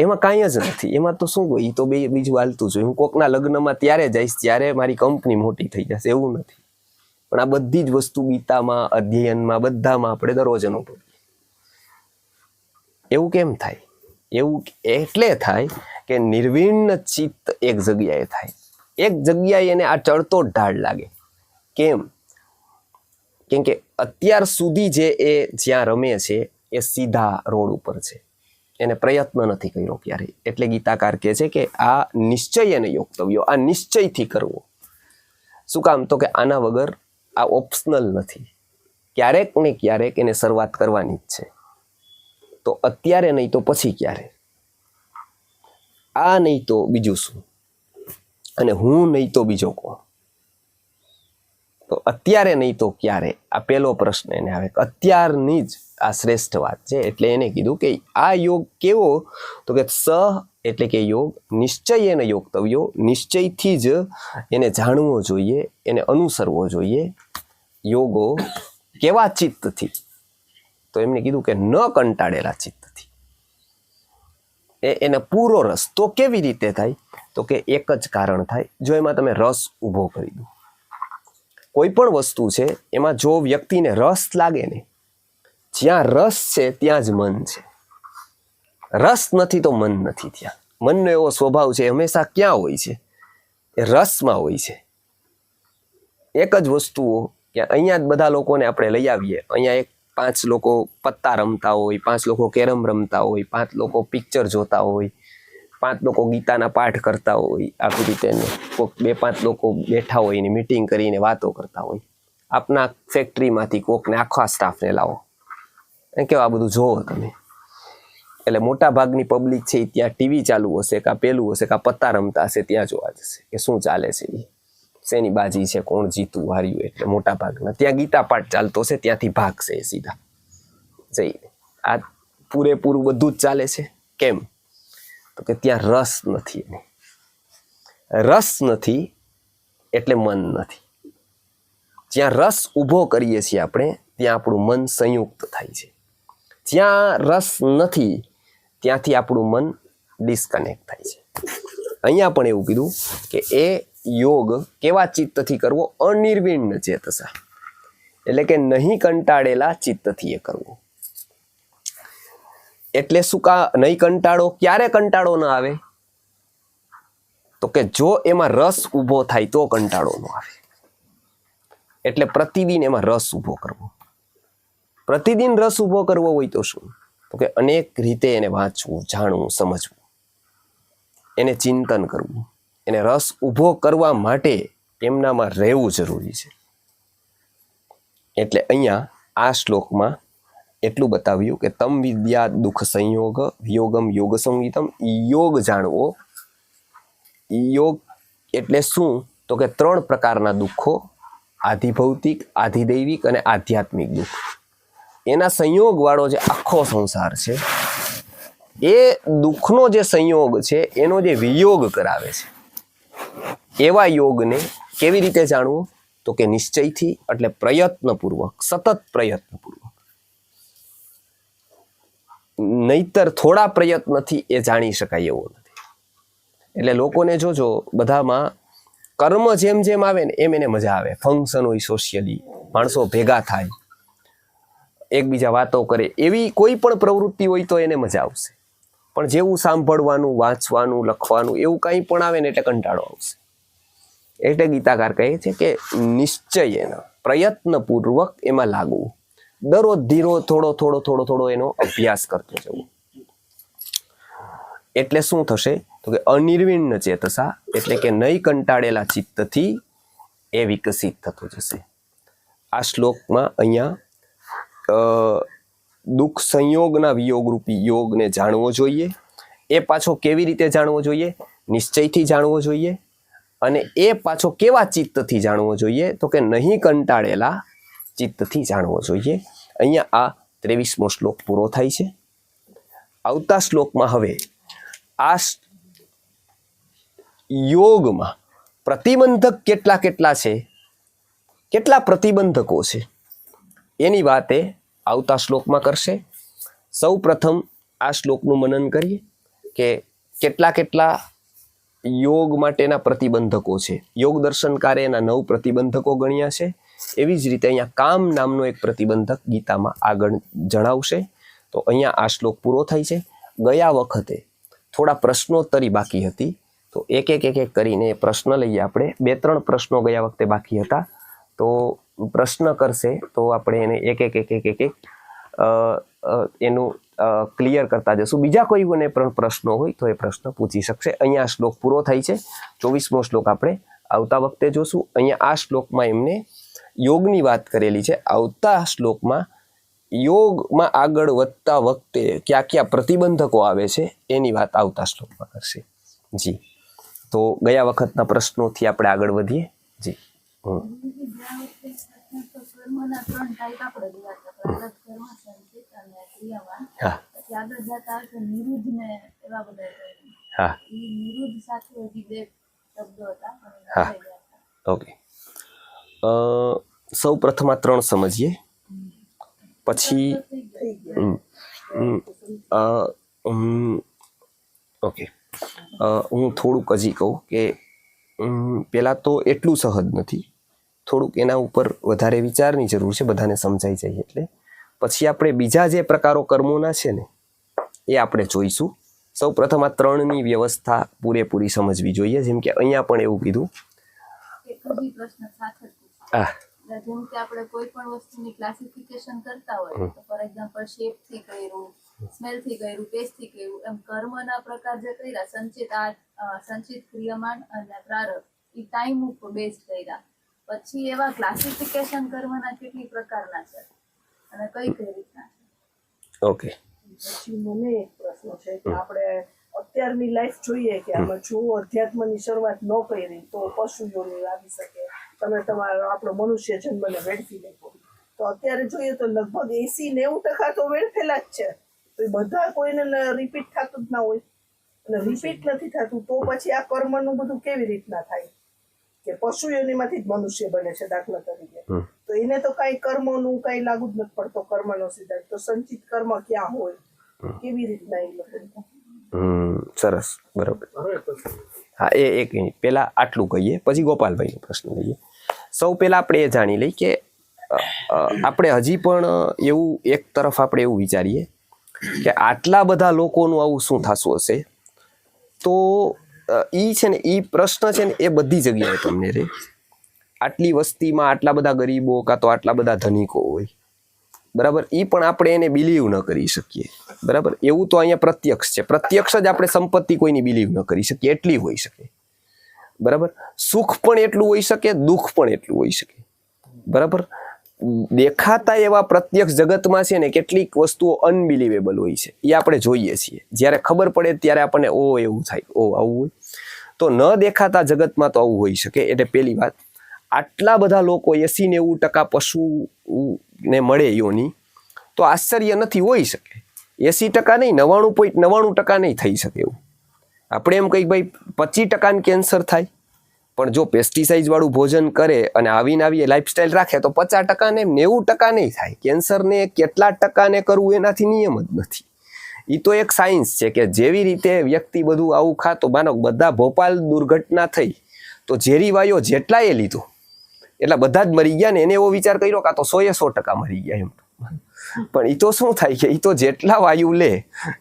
એમાં કાંઈ જ નથી. એમાં તો શું હોય, એ તો બીજું હાલતું જ હોય. હું કોકના લગ્નમાં ત્યારે જઈશ ત્યારે મારી કંપની મોટી થઈ જશે, એવું નથી. પણ આ બધી જ વસ્તુ ગીતામાં, અધ્યયનમાં, બધામાં આપણે દરરોજ અનુભવીએ. એવું કેમ થાય? એવું એટલે થાય કે નિર્વિણ ચિત્ત એક જગ્યાએ થાય. એક જગ્યાએ એને આ ચડતો ઢાળ લાગે. કેમ? કેમ કે અત્યાર સુધી જે એ જ્યાં રમે છે એ સીધા રોડ ઉપર છે, એને પ્રયત્ન નથી કર્યો ક્યારેય. એટલે ગીતાકાર કહે છે કે આ નિશ્ચય એને યોક્તવ્યો, આ નિશ્ચયથી કરવો. શું કામ? તો કે આના વગર આ ઓપ્શનલ નથી, ક્યારેક ને ક્યારેક એને શરૂઆત કરવાની જ છે. તો અત્યારે નહીં તો પછી ક્યારે? આ નહીં તો બીજું શું? અને હું નહીં તો બીજો કોણ? તો અત્યારે નહીં તો ક્યારે? આ પહેલો પ્રશ્ન એને આવે. અત્યારની જ આ શ્રેષ્ઠ વાત છે. એટલે એને કીધું કે આ યોગ કેવો? તો કે સ એટલે કે યોગ, નિશ્ચય એને યોગતવ્યો, નિશ્ચયથી જ એને જાણવો જોઈએ, એને અનુસરવો જોઈએ. યોગો કેવા ચિત્તથી? તો એમને કીધું કે ન કંટાળેલા ચિત્તથી. એને પૂરો રસ. તો કેવી રીતે થાય? તો કે એક જ કારણ થાય, જો એમાં તમે રસ ઊભો કરી દો. કોઈ પણ વસ્તુ છે એમાં જો વ્યક્તિને રસ લાગે ને, જ્યાં રસ છે ત્યાં જ મન છે. રસ નથી તો મન નથી ત્યાં. મનનો એવો સ્વભાવ છે હંમેશા ક્યાં હોય છે? એ રસમાં હોય છે. એક જ વસ્તુઓ કે અહીંયા જ બધા લોકોને આપણે લઈ આવીએ, અહીંયા 5 લોકો પત્તા રમતા હોય, 5 લોકો કેરમ રમતા હોય, 5 લોકો પિક્ચર જોતા હોય, 5 લોકો ગીતાના પાઠ કરતા હોય, આવી રીતે કોઈક 2-5 લોકો બેઠા હોય ને મીટિંગ કરીને વાતો કરતા હોય. આપના ફેક્ટરીમાંથી કોકને આખા સ્ટાફને લાવો, એમ કેવું આ બધું જોવો તમે. એટલે મોટા ભાગની પબ્લિક છે ત્યાં ટીવી ચાલુ હશે, કાં પેલું હશે, કાં પત્તા રમતા હશે, ત્યાં જોવા જશે કે શું ચાલે છે, શેની બાજી છે, કોણ જીતું હાર્યું. એટલે મોટા ભાગના ત્યાં ગીતા પાઠ ચાલતો હશે, ત્યાંથી ભાગશે એ સીધા જઈને. આ પૂરેપૂરું બધું જ ચાલે છે. કેમ? તો કે ત્યાં રસ નથી. એને રસ નથી એટલે મન નથી. જ્યાં રસ ઊભો કરીએ છીએ આપણે, ત્યાં આપણું મન સંયુક્ત થાય છે. જ્યાં રસ નથી ત્યાંથી આપણું મન ડિસ્કનેક્ટ થાય છે. અહીંયા પણ એવું કીધું કે એ યોગ કેવા ચિત્તથી કરવો? અનિર્વિણ ચેતસા, એટલે કે નહીં કંટાળેલા ચિત્તથી એ કરવો. એટલે શું નહીં કંટાળો? ક્યારે કંટાળો ન આવે? તો કે જો એમાં રસ ઊભો થાય તો કંટાળો ન આવે. એટલે પ્રતિદિન એમાં રસ ઊભો કરવો. પ્રતિદિન રસ ઊભો કરવો હોય તો શું? તો કે અનેક રીતે એને વાંચવું, જાણવું, સમજવું, એને ચિંતન કરવું, એને રસ ઊભો કરવા માટે એમનામાં રહેવું જરૂરી છે. એટલે અહીંયા આ શ્લોકમાં એટલું બતાવ્યું કે તમ વિદ્યા દુઃખ સંયોગ વિયોગમ યોગ સંગીતમ. યોગ જાણવો. યોગ એટલે શું? તો કે 3 પ્રકારના દુઃખો, આધિભૌતિક, આધિદૈવિક અને આધ્યાત્મિક દુઃખ. એના સંયોગ વાળો જે આખો સંસાર છે, એ દુઃખનો જે સંયોગ છે એનો જે વિયોગ કરાવે છે, એવા યોગને કેવી રીતે જાણવું? તો કે નિશ્ચયથી, એટલે પ્રયત્નપૂર્વક, સતત પ્રયત્નપૂર્વક. નહીતર થોડા પ્રયત્નથી એ જાણી શકાય એવો નથી. એટલે લોકોને જોજો, બધામાં કર્મ જેમ જેમ આવે ને એમ એને મજા આવે. ફંક્શન હોય, સોશિયલી માણસો ભેગા થાય, એકબીજા વાતો કરે, એવી કોઈ પણ પ્રવૃત્તિ હોય તો એને મજા આવશે. પણ જેવું સાંભળવાનું, વાંચવાનું, લખવાનું એવું કંઈ પણ આવે ને એટલે કંટાળો આવશે. એટલે ગીતાકાર કહે છે કે નિશ્ચય એનો પ્રયત્નપૂર્વક એમાં લાગવું. દરરોજ ધીરો થોડો એનો અભ્યાસ કરતો જવું. એટલે શું થશે? તો કે અનિર્વિણ્ણ ચેતસા, એટલે કે નહીં કંટાળેલા ચિત્તથી એ વિકસિત થતો જશે. આ શ્લોકમાં અહીંયા દુઃખ સંયોગના વિયોગરૂપી યોગને જાણવો જોઈએ. એ પાછો કેવી રીતે જાણવો જોઈએ? નિશ્ચયથી જાણવો જોઈએ. અને એ પાછો કેવા ચિત્તથી જાણવો જોઈએ? તો કે નહીં કંટાળેલા ચિત્તથી જાણવો જોઈએ. અહીંયા આ 23મો શ્લોક પૂરો થાય છે. આવતા શ્લોકમાં હવે આ યોગમાં પ્રતિબંધક કેટલા છે, કેટલા પ્રતિબંધકો છે, એની વાત એ આવતા શ્લોકમાં કરશે. સૌ પ્રથમ આ શ્લોકનું મનન કરીએ કે કેટલા યોગ માટેના પ્રતિબંધકો છે. યોગ દર્શનકારે એના 9 પ્રતિબંધકો ગણ્યા છે. એવી જ રીતે અહીંયા કામ નામનો એક પ્રતિબંધક ગીતામાં આગળ જણાવશે. તો અહીંયા આ શ્લોક પૂરો થાય છે. ગયા વખતે થોડા પ્રશ્નોત્તરી બાકી હતી, તો એક કરીને પ્રશ્ન લઈએ આપણે. 2-3 પ્રશ્નો ગયા વખતે બાકી હતા, તો પ્રશ્ન કરશે તો આપણે એને એક એનું ક્લિયર કરતા જશું. બીજા કોઈને પણ પ્રશ્નો હોય તો એ પ્રશ્ન પૂછી શકશે. અહીંયા આ શ્લોક પૂરો થાય છે. 24મો શ્લોક આપણે આવતા વખતે જોશું. અહીંયા આ શ્લોકમાં એમને યોગની વાત કરેલી છે. આવતા શ્લોકમાં યોગમાં આગળ વધતા વખતે કયા પ્રતિબંધકો આવે છે એની વાત આવતા શ્લોકમાં કરશે. જી, તો ગયા વખતના પ્રશ્નોથી આપણે આગળ વધીએ. જી. ઓકે, સૌ પ્રથમ આ 3 સમજીએ, પછી ઓકે, હું થોડુંક હજી કહું કે પહેલાં તો એટલું સહજ નથી, થોડુંક એના ઉપર વધારે વિચારની જરૂર છે, બધાને સમજાઈ જાય એટલે. પછી આપણે બીજા જે પ્રકારો કર્મોના છે ને એ આપણે જોઈશું. સૌ પ્રથમ આ 3ની વ્યવસ્થા પૂરેપૂરી સમજવી જોઈએ. જેમ કે અહીંયા પણ એવું કીધું. જેમ કે આપણે કોઈ પણ વસ્તુની ક્લાસિફિકેશન કરતા હોય તો ફોર એક્ઝામ્પલ શેપ થી કર્યું, સ્મેલ થી કર્યું, ટેસ્ટ થી કર્યું, એમ કર્મના પ્રકાર જે કર્યા, સંચિત, ક્રિયમાન અને પ્રારબ્ધ, એ ટાઈમ ઉપર બેઝ કર્યા. પછી એવા ક્લાસિફિકેશન કર્મના કેટલી પ્રકારના છે અને કઈ રીતના છે. ઓકે, પછી મને એક પ્રશ્ન છે કે આપણે અત્યારની લાઈફ જોઈએ કે આમાં જો અધ્યાત્મની શરૂઆત ન કરી તો પશુ યોની આવી શકે. તમે તમારો આપણો મનુષ્ય જન્મને વેડફી લેવો, તો અત્યારે જોઈએ તો લગભગ 80-90% તો વેડફેલા જ છે. તો એ બધા કોઈને રિપીટ થતું જ ના હોય, અને રિપીટ નથી થતું તો પછી આ કર્મનું બધું કેવી રીતના થાય? કે પશુ યોનીમાંથી જ મનુષ્ય બને છે દાખલા તરીકે, તો એને તો કઈ કર્મનું કઈ લાગુ જ નથી પડતો કર્મનો સિદ્ધાંત. તો સંચિત કર્મ ક્યાં હોય, કેવી રીતના એ લોકો? સરસ, બરોબર. હા, એક મિનિટ પહેલા આટલું કહીએ, પછી ગોપાલભાઈનો પ્રશ્ન લઈએ. સૌ પહેલા આપણે એ જાણી લઈએ કે આપણે હજી પણ એવું એક તરફ આપણે એવું વિચારીએ કે આટલા બધા લોકોનું આવું શું થતું હશે. તો ઈ છે ને, ઈ પ્રશ્ન છે ને, એ બધી જગ્યાએ તમને રહે. આટલી વસ્તીમાં આટલા બધા ગરીબો કાં તો આટલા બધા ધનિકો હોય, બરાબર, એ પણ આપણે એને બિલીવ ન કરી શકીએ, બરાબર. એવું તો અહીંયા પ્રત્યક્ષ છે. પ્રત્યક્ષ જ આપણે સંપત્તિ કોઈની બિલીવ ન કરી શકીએ, એટલી હોઈ શકે, બરાબર. સુખ પણ એટલું હોઈ શકે, દુઃખ પણ એટલું હોઈ શકે, બરાબર. દેખાતા એવા પ્રત્યક્ષ જગતમાં છે ને કેટલીક વસ્તુઓ અનબિલીવેબલ હોય છે, એ આપણે જોઈએ છીએ. જ્યારે ખબર પડે ત્યારે આપણને ઓ એવું થાય, ઓ આવું હોય. તો ન દેખાતા જગતમાં તો આવું હોઈ શકે. એટલે પહેલી વાત, આટલા બધા લોકો 80-90% પશુને મળે યોની, તો આશ્ચર્ય નથી હોઈ શકે. 80% નહીં, 99.99% નહીં થઈ શકે એવું. આપણે એમ કહીએ ભાઈ 25% કેન્સર થાય, પણ જો પેસ્ટિસાઇડ વાળું ભોજન કરે અને આવી લાઈફસ્ટાઈલ રાખે તો 50% ને 90% નહીં થાય. કેન્સરને કેટલા ટકાને કરવું એનાથી નિયમ જ નથી. એ તો એક સાયન્સ છે કે જેવી રીતે વ્યક્તિ બધું આવું ખાતો, માનો બધા ભોપાલ દુર્ઘટના થઈ તો ઝેરી વાયો જેટલા એ લીધો એટલા બધા જ મરી ગયા ને એને એવો વિચાર કર્યો કાં તો 100% મરી ગયા એમ. પણ એ તો શું થાય કે એ તો જેટલા વાયુ લે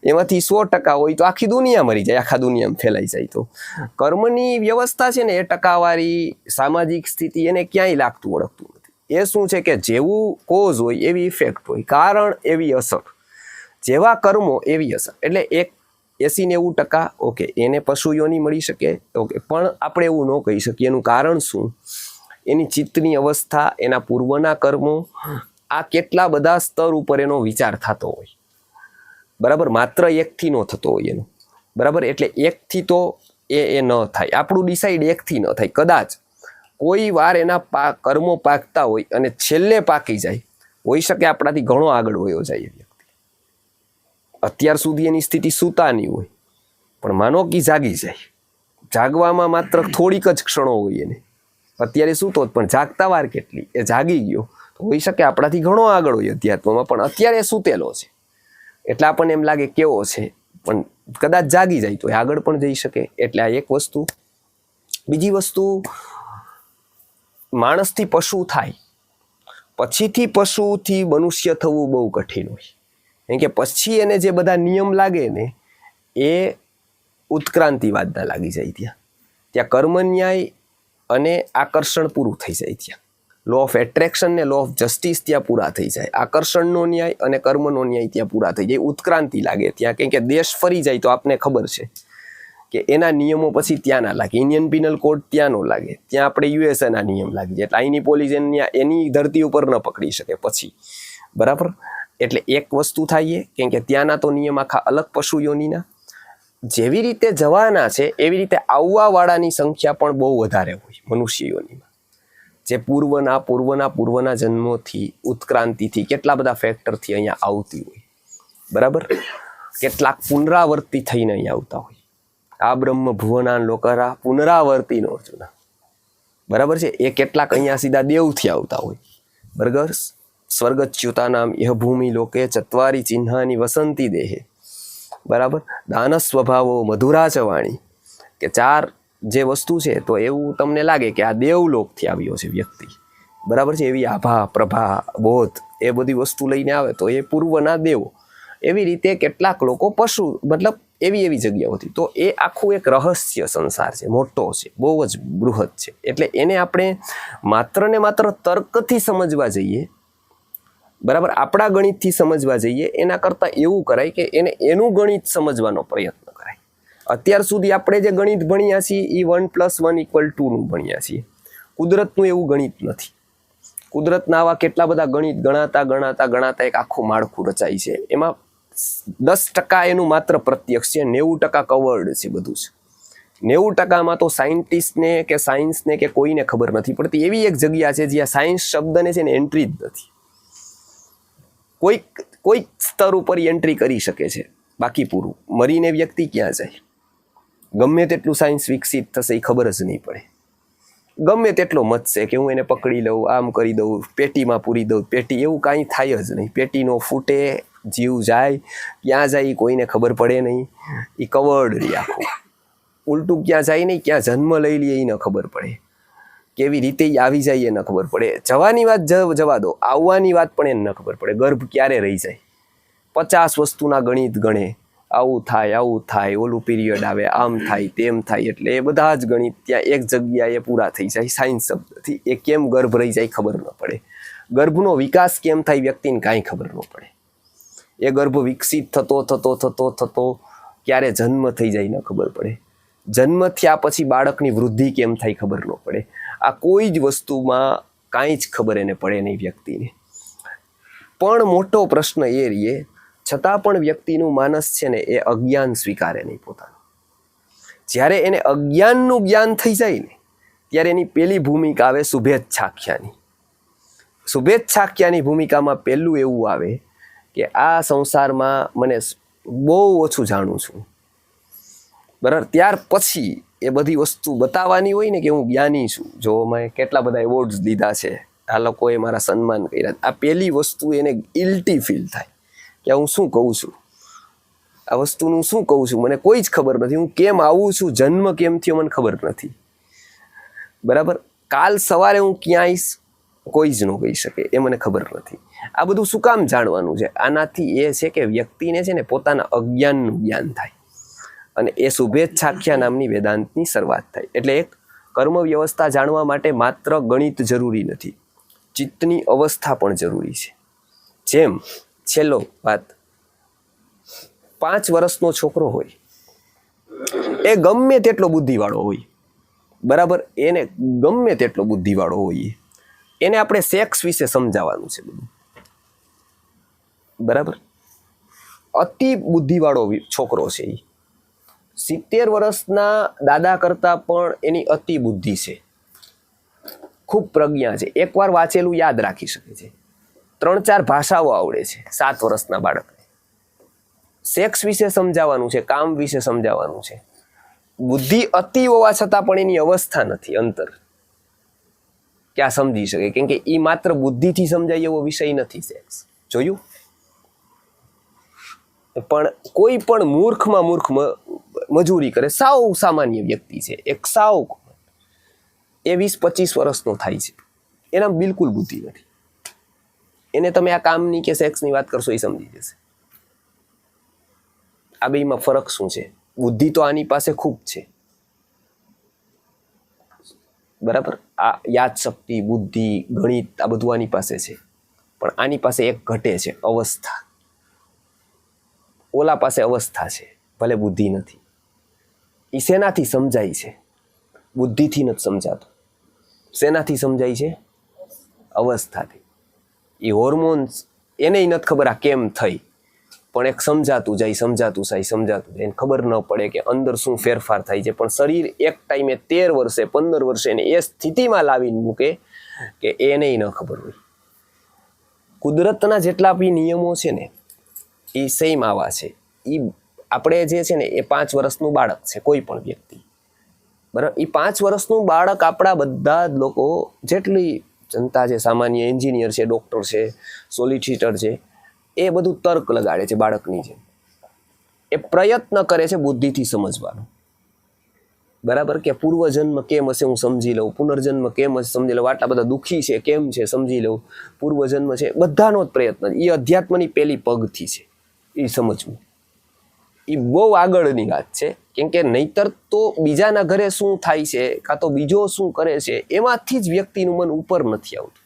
એમાંથી 100% હોય તો આખી દુનિયા મરી જાય, આખા દુનિયામાં ફેલાઈ જાય. તો કર્મની વ્યવસ્થા છે ને એ ટકાવારી સામાજિક સ્થિતિ એને ક્યાંય લાગતું ઓળખતું નથી. એ શું છે કે જેવું કોઝ હોય એવી ઇફેક્ટ હોય, કારણ એવી અસર, જેવા કર્મો એવી અસર. એટલે એક 80-90% ઓકે એને પશુઓની મળી શકે, ઓકે, પણ આપણે એવું ન કહી શકીએ. એનું કારણ શું? એની ચિત્તની અવસ્થા, એના પૂર્વના કર્મો, આ કેટલા બધા સ્તર ઉપર એનો વિચાર થતો હોય, બરાબર. માત્ર એકથી ન થતો હોય એનો, બરાબર. એટલે એકથી તો એ ન થાય, આપણું ડિસાઈડ એકથી ન થાય. કદાચ કોઈ વાર એના કર્મો પાકતા હોય અને છેલ્લે પાકી જાય, હોઈ શકે આપણાથી ઘણો આગળ વયો જાય એ વ્યક્તિ. અત્યાર સુધી એની સ્થિતિ સૂતાની હોય, પણ માનો કે જાગી જાય. જાગવામાં માત્ર થોડીક જ ક્ષણો હોય એને. અત્યારે સૂતો પણ જાગતા વાર કેટલી, એ જાગી ગયો તો હોઈ શકે આપણાથી ઘણો આગળ હોય અધ્યાત્મમાં, પણ અત્યારે સૂતેલો છે એટલે આપણને એમ લાગે કેવો છે, પણ કદાચ જાગી જાય તો એ આગળ પણ જઈ શકે. એટલે આ એક વસ્તુ. બીજી વસ્તુ, માણસથી પશુ થાય પછીથી પશુથી મનુષ્ય થવું બહુ કઠિન હોય. કેમ કે પછી એને જે બધા નિયમ લાગે ને એ ઉત્ક્રાંતિવાદના લાગી જાય. ત્યાં કર્મ ન્યાય અને આકર્ષણ પૂરું થઈ જાય. ત્યાં લો ઓફ એટ્રેક્શન ને લો ઓફ જસ્ટિસ ત્યાં પૂરા થઈ જાય. આકર્ષણનો ન્યાય અને કર્મનો ન્યાય ત્યાં પૂરા થઈ જાય. ઉત્ક્રાંતિ લાગે ત્યાં. કેમ કે દેશ ફરી જાય તો આપને ખબર છે કે એના નિયમો પછી ત્યાં ના લાગે. ઇન્ડિયન પિનલ કોડ ત્યાં નો લાગે, ત્યાં આપણે યુએસએના નિયમ લાગી જાય. એટલે અહીંની પોલીસ એની ધરતી ઉપર ન પકડી શકે પછી, બરાબર. એટલે એક વસ્તુ થાય કેમ કે ત્યાંના તો નિયમ આખા અલગ પશુ યોનીના. જેવી રીતે જવાના છે એવી રીતે આવવાવાળાની સંખ્યા પણ બહુ વધારે હોય મનુષ્ય યોનીમાં. જે પૂર્વના જન્મોથી, ઉત્ક્રાંતિથી, કેટલા બધા ફેક્ટરથી અહીંયા આવતી હોય, બરાબર. કેટલાક પુનરાવર્તી થઈને અહીંયા આવતા હોય. આ બ્રહ્મ ભુવનાન લોકરા પુનરાવર્તી નો અર્જુન, બરાબર છે. એ કેટલાક અહીંયા સીધા દેવથી આવતા હોય, બરાબર. સ્વર્ગચ્યુતાનામ યહ ભૂમિ લોકે ચત્વારી ચિહ્નાની વસંતી દેહે, બરાબર. દાન સ્વભાવો મધુરા ચ વાણી, કે 4 જે વસ્તુ છે તો એવું તમને લાગે કે આ દેવલોકથી આવ્યો છે વ્યક્તિ, બરાબર છે. એવી આભા, પ્રભા, બોધ, એ બધી વસ્તુ લઈને આવે તો એ પૂર્વના દેવો. એવી રીતે કેટલાક લોકો પશુ, મતલબ એવી જગ્યાઓથી. તો એ આખું એક રહસ્ય સંસાર છે, મોટો છે, બહુ જ બૃહદ છે. એટલે એને આપણે માત્ર ને માત્ર તર્કથી સમજવા જઈએ, બરાબર, આપણા ગણિતથી સમજવા જઈએ, એના કરતાં એવું કરાય કે એને એનું ગણિત સમજવાનો પ્રયત્ન કરાય. અત્યાર સુધી આપણે જે ગણિત ભણ્યા છીએ એ 1 + 1 = 2 નું ભણ્યા છીએ. કુદરતનું એવું ગણિત નથી. કુદરતના આવા કેટલા બધા ગણિત ગણાતા એક આખું માળખું રચાય છે. એમાં 10% એનું માત્ર પ્રત્યક્ષ છે, 90% કવર્ડ છે બધું છે. 90%માં તો સાયન્ટિસ્ટને કે સાયન્સને કે કોઈને ખબર નથી પડતી. એવી એક જગ્યા છે જ્યાં સાયન્સ શબ્દને છે ને એન્ટ્રી જ નથી. કોઈક સ્તર ઉપર એન્ટ્રી કરી શકે છે, બાકી પૂરું. મરીને વ્યક્તિ ક્યાં જાય? ગમે તેટલું સાયન્સ વિકસિત થશે એ ખબર જ નહીં પડે. ગમે તેટલો મત છે કે હું એને પકડી લઉં, આમ કરી દઉં, પેટીમાં પૂરી દઉં, પેટી, એવું કાંઈ થાય જ નહીં. પેટીનો ફૂટે, જીવ જાય, ક્યાં જાય કોઈને ખબર પડે નહીં. એ કવર્ડ રહી આખું. ઉલટું ક્યાં જાય નહીં, ક્યાં જન્મ લઈ લઈએ એ ન ખબર પડે, કેવી રીતે આવી જાય એ ન ખબર પડે. જવાની વાત જવા દો, આવવાની વાત પણ એને ન ખબર પડે. ગર્ભ ક્યારે રહી જાય, 50 વસ્તુના ગણિત ગણે, આવું થાય, ઓલું પીરિયડ આવે, આમ થાય, તેમ થાય. એટલે એ બધા જ ગણિત ત્યાં એક જગ્યાએ પૂરા થઈ જાય સાયન્સ શબ્દથી. એ કેમ ગર્ભ રહી જાય ખબર ન પડે. ગર્ભનો વિકાસ કેમ થાય વ્યક્તિને કાંઈ ખબર ન પડે. એ ગર્ભ વિકસિત થતો ક્યારે જન્મ થઈ જાય ન ખબર પડે. જન્મ થયા પછી બાળકની વૃદ્ધિ કેમ થાય ખબર ન પડે. આ કોઈ જ વસ્તુમાં કાંઈ જ ખબર એને પડે નહીં વ્યક્તિને. પણ મોટો પ્રશ્ન એ રહીએ, છતાં પણ વ્યક્તિનું માનસ છે ને એ અજ્ઞાન સ્વીકારે નહીં પોતાનું. જ્યારે એને અજ્ઞાનનું જ્ઞાન થઈ જાય ને ત્યારે એની પેલી ભૂમિકા આવે શુભેચ્છાખ્યાની. શુભેચ્છાખ્યાની ભૂમિકામાં પહેલું એવું આવે કે આ સંસારમાં મને બહુ ઓછું જાણું છું, બરાબર. ત્યાર પછી એ બધી વસ્તુ બતાવવાની હોય ને કે હું જ્ઞાની છું. જો મેં કેટલા બધા એવોર્ડ્સ લીધા છે, આ લોકોએ મારા સન્માન કર્યા, આ પહેલી વસ્તુ એને ગિલ્ટી ફીલ થાય કે હું શું કહું છું, આ વસ્તુનું શું કહું છું, મને કોઈ જ ખબર નથી, હું કેમ આવું છું, જન્મ કેમ થયો મને ખબર નથી, બરાબર. કાલ સવારે હું ક્યાં આવીશ કોઈ જ ન કહી શકે, એ મને ખબર નથી. આ બધું શું કામ જાણવાનું છે? આનાથી એ છે કે વ્યક્તિને છે ને પોતાના અજ્ઞાનનું જ્ઞાન થાય, અને એ શુભેચ્છાખ્યા નામની વેદાંતની શરૂઆત થાય. એટલે એક કર્મ વ્યવસ્થા જાણવા માટે માત્ર ગણિત જરૂરી નથી, ચિત્તની અવસ્થા પણ જરૂરી છે. જેમ છેલ્લો વાત, 5 વર્ષનો છોકરો હોય એ ગમે તેટલો બુદ્ધિવાળો હોય, બરાબર, એને ગમે તેટલો બુદ્ધિવાળો હોય, એને આપણે સેક્સ વિશે સમજાવવાનું છે બધું, બરાબર. અતિ બુદ્ધિવાળો છોકરો છે એ 70 વર્ષના દાદા કરતા પણ એની અતિ બુદ્ધિ છે, ખૂબ પ્રજ્ઞા છે, એકવાર વાંચેલું યાદ રાખી શકે છે, 3-4 ભાષાઓ આવડે છે 7 વર્ષના બાળકને. સેક્સ વિશે સમજાવવાનું છે, કામ વિશે સમજાવવાનું છે. બુદ્ધિ અતિ હોવા છતાં પણ એની અવસ્થા નથી અંતર કે આ સમજી શકે, કેમ કે એ માત્ર બુદ્ધિથી સમજાય એવો વિષય નથી સેક્સ. જોયું? પણ કોઈ પણ મૂર્ખમાં મૂર્ખ મજૂરી કરે, સાવ સામાન્ય વ્યક્તિ છે, એક સાવ એ 20-25 વર્ષનો થાય છે, એના બિલકુલ બુદ્ધિ નથી. એને તમે આ કામની કે સેક્સની વાત કરશો એ સમજી જશે. આ બેમાં ફરક શું છે? બુદ્ધિ તો આની પાસે ખૂબ છે, બરાબર. આ યાદ શક્તિ, બુદ્ધિ, ગણિત આ બધું આની પાસે છે, પણ આની પાસે એક ઘટે છે, અવસ્થા. ઓલા પાસે અવસ્થા છે, ભલે બુદ્ધિ નથી. એ શેનાથી સમજાય છે? બુદ્ધિથી નથી સમજાતું. શેનાથી સમજાય છે? અવસ્થાથી. એ હોર્મોન્સ એને નથી ખબર આ કેમ થઈ, પણ એક સમજાતું જાય, એને ખબર ન પડે કે અંદર શું ફેરફાર થાય છે. પણ શરીર એક ટાઈમે 13 વર્ષે 15 વર્ષે એને એ સ્થિતિમાં લાવીને મૂકે કે એને ન ખબર હોય. કુદરતના જેટલા બી નિયમો છે ને એ સેમ આવા છે. એ આપણે જે છે ને એ 5 વર્ષનું બાળક છે, કોઈ પણ વ્યક્તિ, બરાબર. એ 5 વર્ષનું બાળક આપણા બધા જ લોકો જેટલી જનતા છે, સામાન્ય એન્જિનિયર છે, ડૉક્ટર છે, સોલિસિટર છે, એ બધું તર્ક લગાડે છે બાળકની જેમ. એ પ્રયત્ન કરે છે બુદ્ધિથી સમજવાનો, બરાબર, કે પૂર્વજન્મ કેમ હશે હું સમજી લઉં, પુનર્જન્મ કેમ હશે સમજી લઉં, આટલા બધા દુઃખી છે કેમ છે સમજી લઉં, પૂર્વજન્મ છે, બધાનો જ પ્રયત્ન. એ અધ્યાત્મની પહેલી પગથી છે એ સમજવું. એ બહુ આગળની વાત છે, કેમ કે નહીતર તો બીજાના ઘરે શું થાય છે કાં તો બીજો શું કરે છે એમાંથી જ વ્યક્તિનું મન ઉપર નથી આવતું.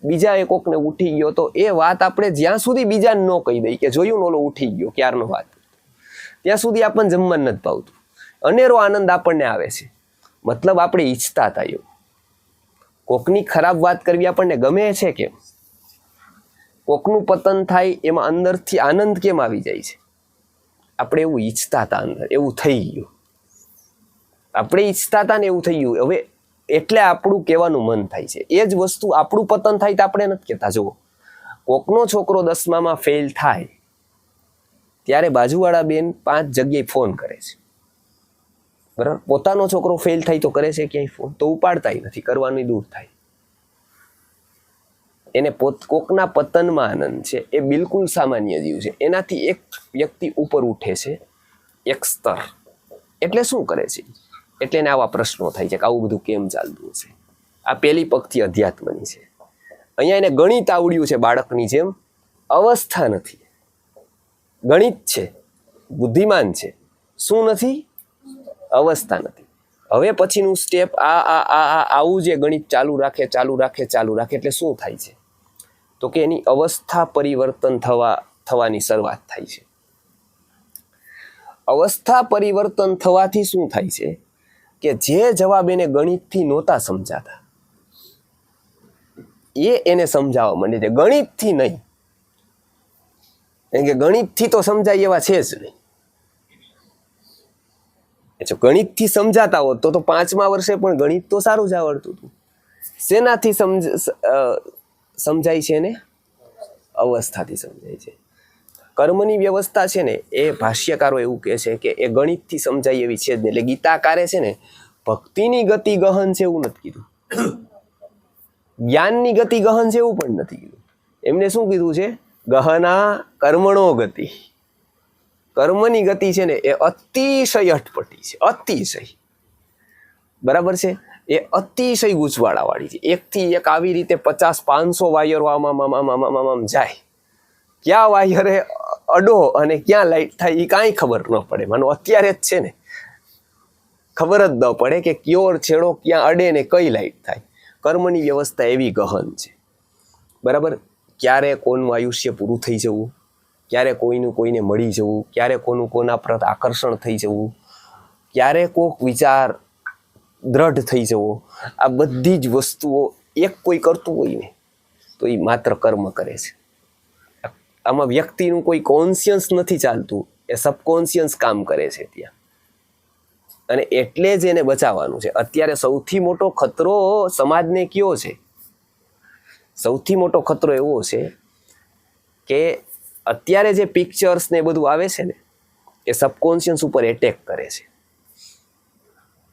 બીજા એ કોકને ઉઠી ગયો તો એ વાત આપણે જ્યાં સુધી બીજાને ન કહી દઈ કે જોયું ને ઓલો ઉઠી ગયો ક્યારનો વાત, ત્યાં સુધી આપણને જમવાનું નથી પાવતું. અનેરો આનંદ આપણને આવે છે, મતલબ આપણે ઈચ્છતા હતા એવું. કોકની ખરાબ વાત કરવી આપણને ગમે છે કેમ? કોકનું પતન થાય એમાં અંદરથી આનંદ કેમ આવી જાય છે? આપણે એવું ઈચ્છતા હતા, અંદર એવું થઈ ગયું. આપણે ઈચ્છતા હતા ને એવું થઈ ગયું. હવે એટલે આપણું કહેવાનું મન થાય છે. એ જ વસ્તુ આપણું પતન થાય તો આપણે નથી કહેતા. જુઓ, કોકનો છોકરો 10મામાં ફેલ થાય ત્યારે બાજુવાળા બેન 5 જગ્યાએ ફોન કરે છે, બરાબર. પોતાનો છોકરો ફેલ થાય તો કરે છે ક્યાંય ફોન? તો ઉપાડતા નથી, કરવાનું દૂર થાય. એને કોકના પતનમાં આનંદ છે, એ બિલકુલ સામાન્ય જીવ છે. એનાથી એક વ્યક્તિ ઉપર ઉઠે છે, એક સ્તર. એટલે શું કરે છે? એટલે એને આવા પ્રશ્નો થાય છે કે આવું બધું કેમ ચાલતું છે. આ પહેલી પગથી અધ્યાત્મની છે. અહીંયા એને ગણિત આવડ્યું છે બાળકની જેમ, અવસ્થા નથી. ગણિત છે, બુદ્ધિમાન છે, શું નથી? અવસ્થા નથી. હવે પછીનું સ્ટેપ આવું જે ગણિત ચાલુ રાખે એટલે શું થાય છે? તો કે એની અવસ્થા પરિવર્તન થવાની શરૂઆત થાય છે. અવસ્થા પરિવર્તન થવાથી શું થાય છે કે જે જવાબ એને ગણિતથી નહોતા સમજાતા એને સમજાવવા માંડે છે, ગણિતથી નહીં. કેમ કે ગણિતથી તો સમજાય એવા છે જ નહીં. જો ગણિતથી સમજાતા હોત તો 5મા વર્ષે પણ ગણિત તો સારું જ આવડતું હતું. શેનાથી સમજાય છે ને? અવસ્થાથી સમજાય છે. કર્મની વ્યવસ્થા છે ને એ ભાષ્યકારો એવું કહે છે કે એ ગણિતથી સમજાય એવી છે જ નહીં. એટલે ગીતાકારે છે ને ભક્તિની ગતિ ગહન છે એવું નથી કીધું, જ્ઞાનની ગતિ ગહન છે એવું પણ નથી કીધું. એમને શું કીધું છે? ગહના કર્મણો ગતિ. કર્મની ગતિ છે ને એ અતિશય અટપટી છે, અતિશય. બરાબર છે? એ અતિશય ગૂંચવાડાવાળી છે. એકથી એક આવી રીતે 50-500 વાયરો આમ જાય. ક્યાં વાયરે અડો અને ક્યાં લાઈટ થાય એ કાંઈ ખબર ન પડે. માનો અત્યારે જ છે ને ખબર જ ન પડે કે કયો છેડો ક્યાં અડે ને કઈ લાઈટ થાય. કર્મની વ્યવસ્થા એવી ગહન છે. બરાબર? ક્યારે કોનું આયુષ્ય પૂરું થઈ જવું, ક્યારે કોઈનું કોઈને મળી જવું, ક્યારે કોના પ્રત આકર્ષણ થઈ જવું, ક્યારે કોઈક વિચાર દ્રઢ થઈ જવો, આ બધી જ વસ્તુઓ એક કોઈ કરતું હોય ને તો એ માત્ર કર્મ કરે છે. આમાં વ્યક્તિનું કોઈ કોન્શિયસ નથી ચાલતું, એ સબકોન્શિયસ કામ કરે છે ત્યાં. અને એટલે જ એને બચાવવાનું છે. અત્યારે સૌથી મોટો ખતરો સમાજને કયો છે? સૌથી મોટો ખતરો એવો છે કે અત્યારે જે પિક્ચર્સ ને બધું આવે છે ને એ સબકોન્શિયસ ઉપર એટેક કરે છે.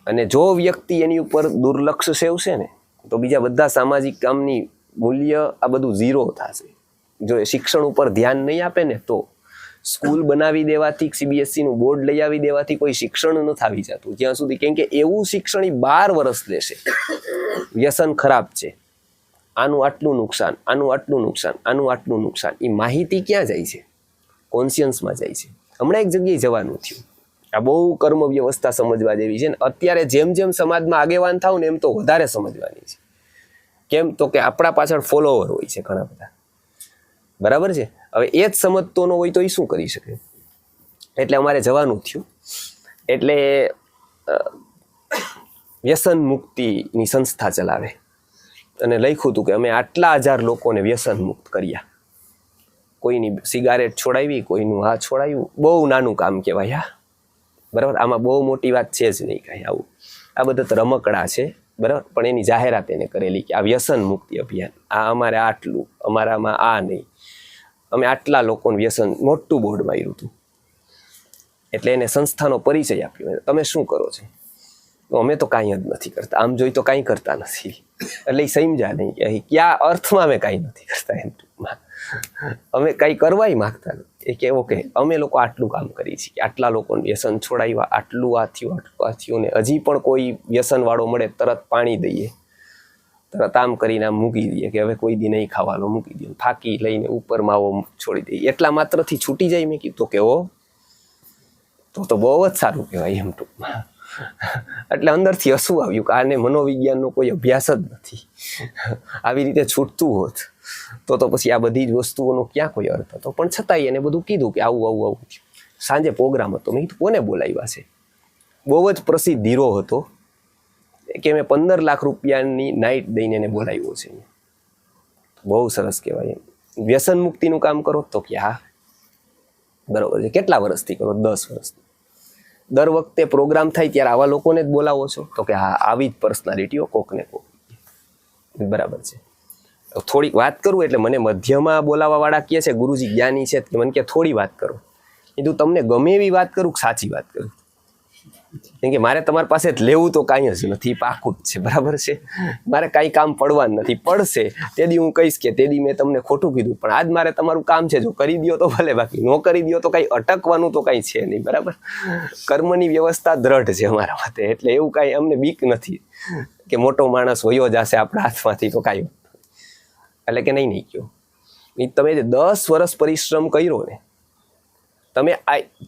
અને જો વ્યક્તિ એની ઉપર દુર્લક્ષ સેવશે ને તો બીજા બધા સામાજિક કામની મૂલ્ય આ બધું ઝીરો થશે. જો એ શિક્ષણ ઉપર ધ્યાન નહીં આપે ને તો સ્કૂલ બનાવી દેવાથી, CBSE નું બોર્ડ લઈ આવી દેવાથી કોઈ શિક્ષણ નથી આવી જતું જ્યાં સુધી. કેમ કે એવું શિક્ષણ 12 વર્ષ લેશે. વ્યસન ખરાબ છે, આનું આટલું નુકસાન, આનું આટલું નુકસાન, આનું આટલું નુકસાન. એ માહિતી ક્યાં જાય છે? કોન્શિયન્સમાં જાય છે. હમણાં એક જગ્યાએ જવાનું થયું. આ બહુ કર્મ વ્યવસ્થા સમજવા જેવી છે ને અત્યારે જેમ જેમ સમાજમાં આગેવાન થાવ ને એમ તો વધારે સમજવાની છે. કેમ? તો કે આપણા પાછળ ફોલોવર હોય છે ઘણા બધા. બરાબર છે? હવે એ જ સમજતો ન હોય તો એ શું કરી શકે? એટલે અમારે જવાનું થયું. એટલે વ્યસન મુક્તિની સંસ્થા ચલાવે અને લખ્યું હતું કે અમે આટલા 1000 લોકોને વ્યસન મુક્ત કર્યા. કોઈની સિગારેટ છોડાવી, કોઈનું આ છોડાવ્યું. બહુ નાનું કામ કહેવાય. હા, બરાબર? આમાં બહુ મોટી વાત છે જ નહીં કાંઈ. આવું આ બધા તો રમકડા છે, બરાબર? પણ એની જાહેરાત એને કરેલી કે આ વ્યસન મુક્તિ અભિયાન, આ અમારે આટલું, અમારામાં આ નહીં, અમે આટલા લોકોને વ્યસન, મોટું બોર્ડ માર્યું હતું. એટલે એને સંસ્થાનો પરિચય આપ્યો. તમે શું કરો છો? તો અમે તો કાંઈ જ નથી કરતા. આમ જોઈ તો કાંઈ કરતા નથી. એટલે એ સમજ્યા નહીં કે કયા અર્થમાં અમે કાંઈ નથી કરતા. એમ ટૂંકમાં અમે કાંઈ કરવાય માગતા નથી. એ કે ઓકે અમે લોકો આટલું કામ કરીએ છીએ, આટલા લોકોને વ્યસન છોડાવ્યા, આટલું આ થયું, આટલું આ થયું. ને હજી પણ કોઈ વ્યસનવાળો મળે તરત પાણી દઈએ, તરત આમ કરીને આમ મૂકી દઈએ કે હવે કોઈ દી નહીં ખાવાનો, મૂકી દઈએ. ફાંકી લઈને ઉપર માવો છોડી દઈએ. એટલા માત્રથી છૂટી જાય. મેં કીધું કે તો બહુ જ સારું કહેવાય એમ ટૂંકમાં. એટલે અંદરથી હસવું આવ્યું કે આને મનોવિજ્ઞાનનો કોઈ અભ્યાસ જ નથી. આવી રીતે છૂટતું હોત તો પછી આ બધી જ વસ્તુઓનો ક્યાં કોઈ અર્થ હતો. પણ છતાંય એને બધું કીધું કે આવું. સાંજે પ્રોગ્રામ હતો. મેં કીધું કોને બોલાવ્યા છે? બહુ જ પ્રસિદ્ધ હીરો હતો કે મેં 15 લાખ રૂપિયાની નાઇટ દઈને એને બોલાવ્યો છે. બહુ સરસ કહેવાય. વ્યસન મુક્તિનું કામ કરો તો કે હા બરોબર છે. કેટલા વર્ષથી કરો? 10 વર્ષથી. દર વખતે પ્રોગ્રામ થાય ત્યારે આવા લોકોને જ બોલાવો છો? તો કે હા, આવી જ પર્સનાલિટીઓ કોક ને કોક. બરાબર છે. થોડીક વાત કરું એટલે મને મધ્યમાં બોલાવા વાળા કહે છે ગુરુજી જ્ઞાની છે, મને કે થોડી વાત કરો. કીધું તમને ગમે એવી વાત કરું કે સાચી વાત કરું? કેમ કે મારે તમારી પાસે લેવું તો કાંઈ જ નથી, પાકું જ છે. બરાબર છે? મારે કાંઈ કામ પડવાનું નથી. પડશે તેદી હું કહીશ કે તેદી મેં તમને ખોટું કીધું. પણ આજ મારે તમારું કામ છે, જો કરી દો તો ભલે, બાકી ન કરી દો તો કાંઈ અટકવાનું તો કાંઈ છે નહીં. બરાબર? કર્મની વ્યવસ્થા દ્રઢ છે અમારા માટે. એટલે એવું કાંઈ અમને બીક નથી કે મોટો માણસ વયો જશે આપણા હાથમાંથી તો કાંઈ. એટલે કે નહીં કહ્યું. તમે જે 10 વર્ષ પરિશ્રમ કર્યો ને,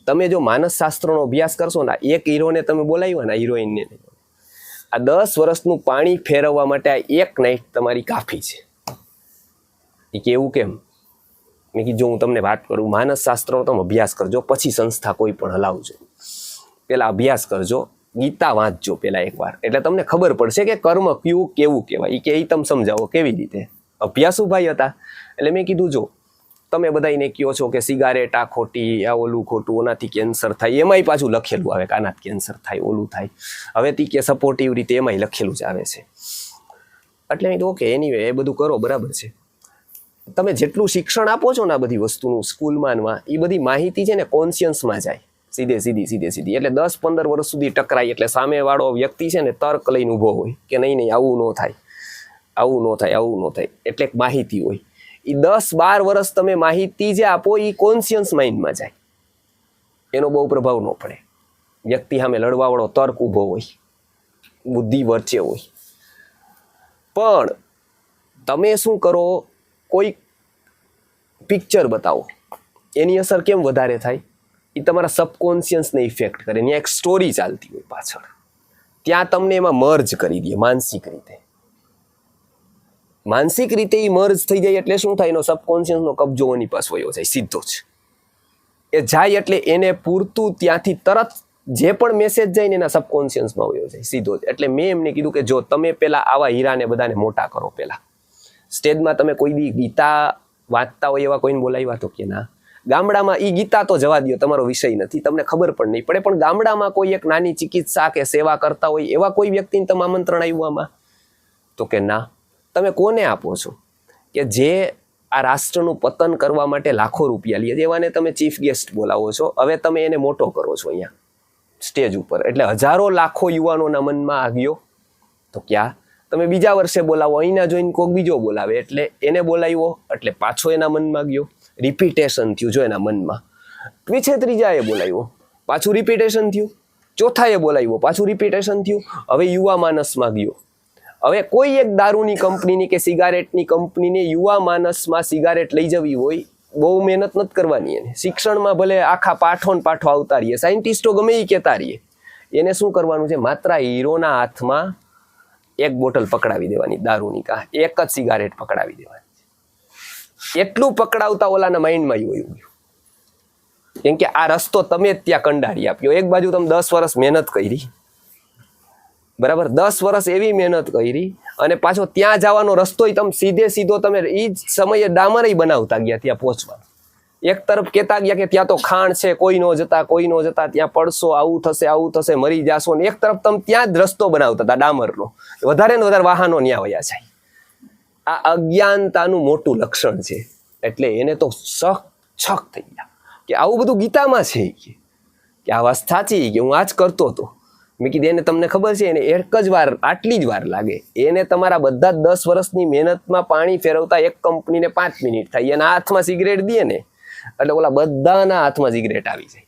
તમે જો માનસ શાસ્ત્રનો અભ્યાસ કરશો ને, એક હીરોને તમે બોલાવ્યો ને, હિરોઈનને, આ 10 વર્ષનું પાણી ફેરવવા માટે આ એક નાઇટ તમારી કાફી છે. એ કે એવું કેમ? મેં કીધું જો હું તમને વાત કરું, માનસશાસ્ત્રનો તમે અભ્યાસ કરજો, પછી સંસ્થા કોઈ પણ હલાવજો. પેલા અભ્યાસ કરજો, ગીતા વાંચજો પેલા એકવાર, એટલે તમને ખબર પડશે કે કર્મ કયું કેવું કહેવાય. એ કે એ તમે સમજાવો કેવી રીતે. અભ્યાસુ ભાઈ હતા. એટલે મેં કીધું જો તમે બધાને કહો છો કે સિગારેટ આ ખોટી, આ ઓલું ખોટું, ઓનાથી કેન્સર થાય, એમાંય પાછું લખેલું આવે કે આનાથી કેન્સર થાય, ઓલું થાય. હવે તી કે સપોર્ટિવ રીતે એમાંય લખેલું જ આવે છે. એટલે મેં કીધું ઓકે એનીવે એ બધું કરો બરાબર છે. તમે જેટલું શિક્ષણ આપો છો ને આ બધી વસ્તુનું સ્કૂલમાં, એ બધી માહિતી છે ને કોન્શિયન્સમાં જાય સીધી. એટલે 10-15 વર્ષ સુધી ટકરાય એટલે સામેવાળો વ્યક્તિ છે ને તર્ક લઈને ઊભો હોય કે નહીં આવું ન થાય. એટલે એક માહિતી હોય. એ 10-12 વર્ષ તમે માહિતી જે આપો એ કોન્શિયસ માઇન્ડમાં જાય, એનો બહુ પ્રભાવ ન પડે. વ્યક્તિ સામે લડવાવાળો તર્ક ઊભો હોય, બુદ્ધિ વચ્ચે હોય. પણ તમે શું કરો, કોઈ પિક્ચર બતાવો, એની અસર કેમ વધારે થાય? એ તમારા સબકોન્શિયસને ઇફેક્ટ કરે. ત્યાં એક સ્ટોરી ચાલતી હોય પાછળ, ત્યાં તમને એમાં મર્જ કરી દે માનસિક રીતે એ મર્જ થઈ જાય. એટલે શું થાય? એનો સબકોન્શિયસનો કબજો એની પાસે વયો જાય સીધો જ. એ જાય એટલે એને પૂરતું ત્યાંથી તરત જે પણ મેસેજ જાય ને એના સબકોન્શિયસમાં વયો જાય સીધો જ. એટલે મેં એમને કીધું કે જો તમે પેલા આવા હીરાને બધાને મોટા કરો, પેલા સ્ટેજમાં તમે કોઈ દી ગીતા વાંચતા હોય એવા કોઈને બોલાવ્યા તો કે ના? ગામડામાં એ ગીતા તો જવા દો, તમારો વિષય નથી, તમને ખબર પણ નહીં પડે. પણ ગામડામાં કોઈ એક નાની ચિકિત્સા કે સેવા કરતા હોય એવા કોઈ વ્યક્તિને તમે આમંત્રણ આવ્યું આમાં? તો કે ના. તમે કોને આપો છો? કે જે આ રાષ્ટ્રનું પતન કરવા માટે લાખો રૂપિયા લે, એવાને તમે ચીફ ગેસ્ટ બોલાવો છો. હવે તમે એને મોટો કરો છો અહીંયા સ્ટેજ ઉપર, એટલે હજારો લાખો યુવાનોના મનમાં આવ્યો. તો ક્યાં તમે બીજા વર્ષે બોલાવો, અહીંના જોઈને કોઈક બીજો બોલાવે, એટલે એને બોલાવ્યો એટલે પાછો એના મનમાં ગયો, રિપીટેશન થયું જો એના મનમાં. પીછે ત્રીજાએ બોલાવ્યો, પાછું રિપીટેશન થયું. ચોથાએ બોલાવ્યો, પાછું રિપીટેશન થયું. હવે યુવા માનસમાં ગયો. હવે કોઈ એક દારૂની કંપનીની કે સિગારેટની કંપનીને યુવા માનસમાં સિગારેટ લઈ જવી હોય, બહુ મહેનત નથી કરવાની એને. શિક્ષણમાં ભલે આખા પાઠો આવતા રહીએ, સાયન્ટિસ્ટો ગમે એ કહેતા રહીએ, એને શું કરવાનું છે? માત્ર હીરોના હાથમાં એક બોટલ પકડાવી દેવાની દારૂની, કા એક જ સિગારેટ પકડાવી દેવાની. એટલું પકડાવતા ઓલાના માઇન્ડમાં એવું ગયું. કેમ કે આ રસ્તો તમે જ ત્યાં કંડારી આપ્યો. એક બાજુ તમે 10 વર્ષ મહેનત કરી, બરાબર, 10 વર્ષ એવી મહેનત કરી, અને પાછો ત્યાં જવાનો રસ્તો તમે સીધો તમે એ જ સમયે ડામરય બનાવતા ગયા ત્યાં પહોંચવા. એક તરફ કહેતા ગયા કે ત્યાં તો ખાણ છે, કોઈ ન જતા, ત્યાં પડશો, આવું થશે, મરી જાશો. ને એક તરફ તમે ત્યાં જ રસ્તો બનાવતા હતા ડામરનો, વધારે ને વધારે વાહનો ન્યા વયા જાય. આ અજ્ઞાનતાનું મોટું લક્ષણ છે. એટલે એને તો છક થઈ ગયા કે આવું બધું ગીતામાં છે, કે આ વાત સાચી, કે હું આ જ કરતો હતો. મેં કીધું એને તમને ખબર છે, એને એક જ વાર, આટલી જ વાર લાગે. એને તમારા બધા 10 વર્ષની મહેનતમાં પાણી ફેરવતા એક કંપનીને 5 મિનિટ થાય. એના હાથમાં સિગરેટ દે ને એટલે ઓલા બધાના હાથમાં સિગરેટ આવી જાય.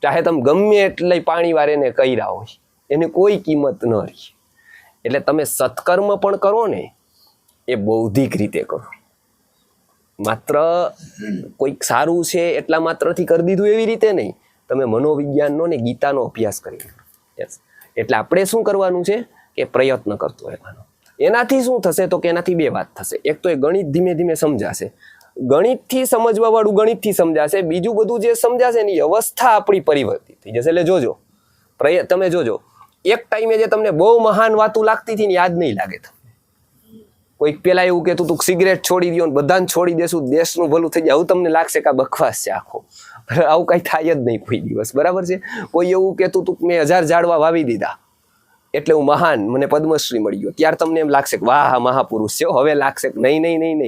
ચાહે તમે ગમે એટલે પાણી વાર એને કર્યા હોય, એને કોઈ કિંમત ન રહી. એટલે તમે સત્કર્મ પણ કરો ને, એ બૌદ્ધિક રીતે કરો. માત્ર કોઈક સારું છે એટલા માત્રથી કરી દીધું એવી રીતે નહીં. તમે મનોવિજ્ઞાનનો ને ગીતાનો અભ્યાસ કરી. એટલે આપણે શું કરવાનું છે કે પ્રયત્ન કરતો રહેવાનો. એનાથી શું થશે? તો કે એનાથી 2 વાત થશે. એક તો એ ગણિત ધીમે ધીમે સમજાશે, ગણિતથી સમજવા વાળું ગણિતથી સમજાશે. બીજું બધું જે સમજાશે ને એ અવસ્થા આપણી પરિવર્તિત થઈ જશે. એટલે જોજો, તમે જોજો, એક ટાઈમે જે તમને બહુ મહાન વાતું લાગતી હતી ને યાદ નહીં લાગે તમને. કોઈક પેલા એવું કહેતું તું સિગરેટ છોડી દો, બધાને છોડી દેશું, દેશનું ભલું થઈ જાય, આવું તમને લાગશે કે આ બકવાસ છે આખો. આવું કઈ થાય જ નહીં કોઈ દિવસ, બરાબર છે? કોઈ એવું કહેતું તું મેં 1000 ઝાડવા વાવી દીધા એટલે હું મહાન, મને પદ્મશ્રી મળી ગયો, ત્યારે તમને એમ લાગશે કે વાહ મહાપુરુષ છે. હવે લાગશે કે નહીં,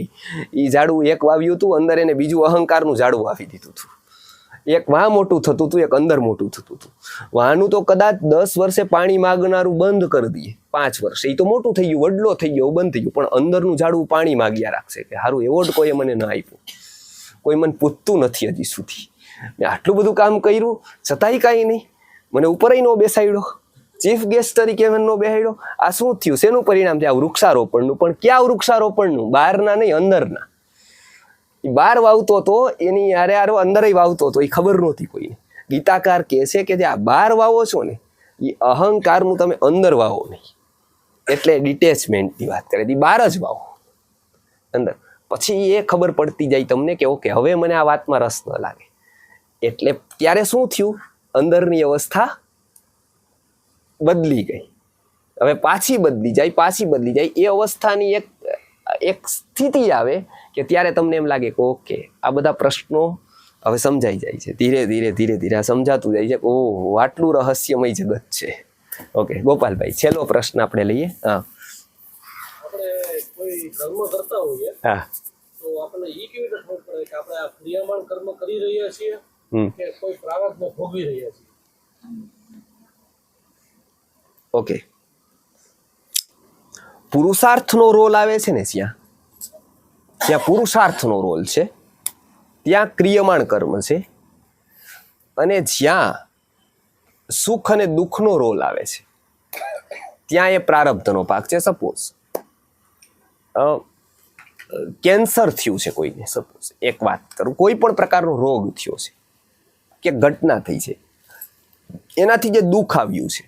એ ઝાડવું એક વાવ્યું હતું, અંદર એને બીજું અહંકારનું ઝાડવું વાવી દીધું હતું. એક વાહ મોટું થતું હતું, એક અંદર મોટું થતું હતું. વાહનું તો કદાચ 10 વર્ષે પાણી માગનારું બંધ કરી દઈએ, 5 વર્ષે એ તો મોટું થઈ ગયું, વડલો થઈ ગયો, બંધ થઈ ગયું. પણ અંદરનું ઝાડવું પાણી માગ્યા રાખશે કે સારું એવોર્ડ કોઈએ મને ન આપ્યો, કોઈ મને પૂછતું નથી હજી સુધી. મેં આટલું બધું કામ કર્યું છતાંય કાંઈ નહીં, મને ઉપરય ન બેસાડ્યો, ચીફ ગેસ્ટ તરીકે મને ન બેસાડ્યો. આ શું થયું? શેનું પરિણામ છે? આ વૃક્ષારોપણનું. પણ ક્યાં વૃક્ષારોપણનું? બહારના નહીં, અંદરના. બહાર વાવતો હતો એની યારે અંદરય વાવતો હતો, એ ખબર નહોતી કોઈને. ગીતાકાર કહે છે કે જે આ બહાર વાવો છો ને એ અહંકારનું તમે અંદર વાવો નહીં. એટલે ડિટેચમેન્ટની વાત કરે, એ બહાર જ વાવો અંદર. પછી એ ખબર પડતી જાય તમને કે ઓકે હવે મને આ વાતમાં રસ ન લાગે. એટલે ત્યારે શું થયું, અંદરની અવસ્થા બદલી ગઈ. હવે પાછી બદલી જાય એ અવસ્થાની એક સ્થિતિ આવે કે ત્યારે તમને એમ લાગે કે ઓકે આ બધા પ્રશ્નો હવે સમજાઈ જાય છે. ધીરે ધીરે આ સમજાતું જાય છે કે ઓહ આટલું રહસ્યમય જગત છે. ઓકે ગોપાલભાઈ, છેલ્લો પ્રશ્ન આપણે લઈએ. હા, આપણે કોઈ કર્મ કરતા હોઈએ હા, તો આપણને ઈ કેવી રીતે ખબર પડે કે આપણે આ ક્રિયામાન કર્મ કરી રહ્યા છીએ કે કોઈ પ્રારબ્ધને ભોગવી રહ્યા છીએ? ઓકે, પુરુષાર્થનો રોલ આવે છે ને જ્યાં પુરુષાર્થનો રોલ છે ત્યાં ક્રિયમાણ કર્મ છે, અને જ્યાં સુખ અને દુઃખનો રોલ આવે છે ત્યાં એ પ્રારબ્ધનો ભાગ છે. સપોઝ કેન્સર થયું છે કોઈને, સપોઝ એક વાત કરું, કોઈ પણ પ્રકારનો રોગ થયો છે કે ઘટના થઈ છે, એનાથી જે દુઃખ આવ્યું છે,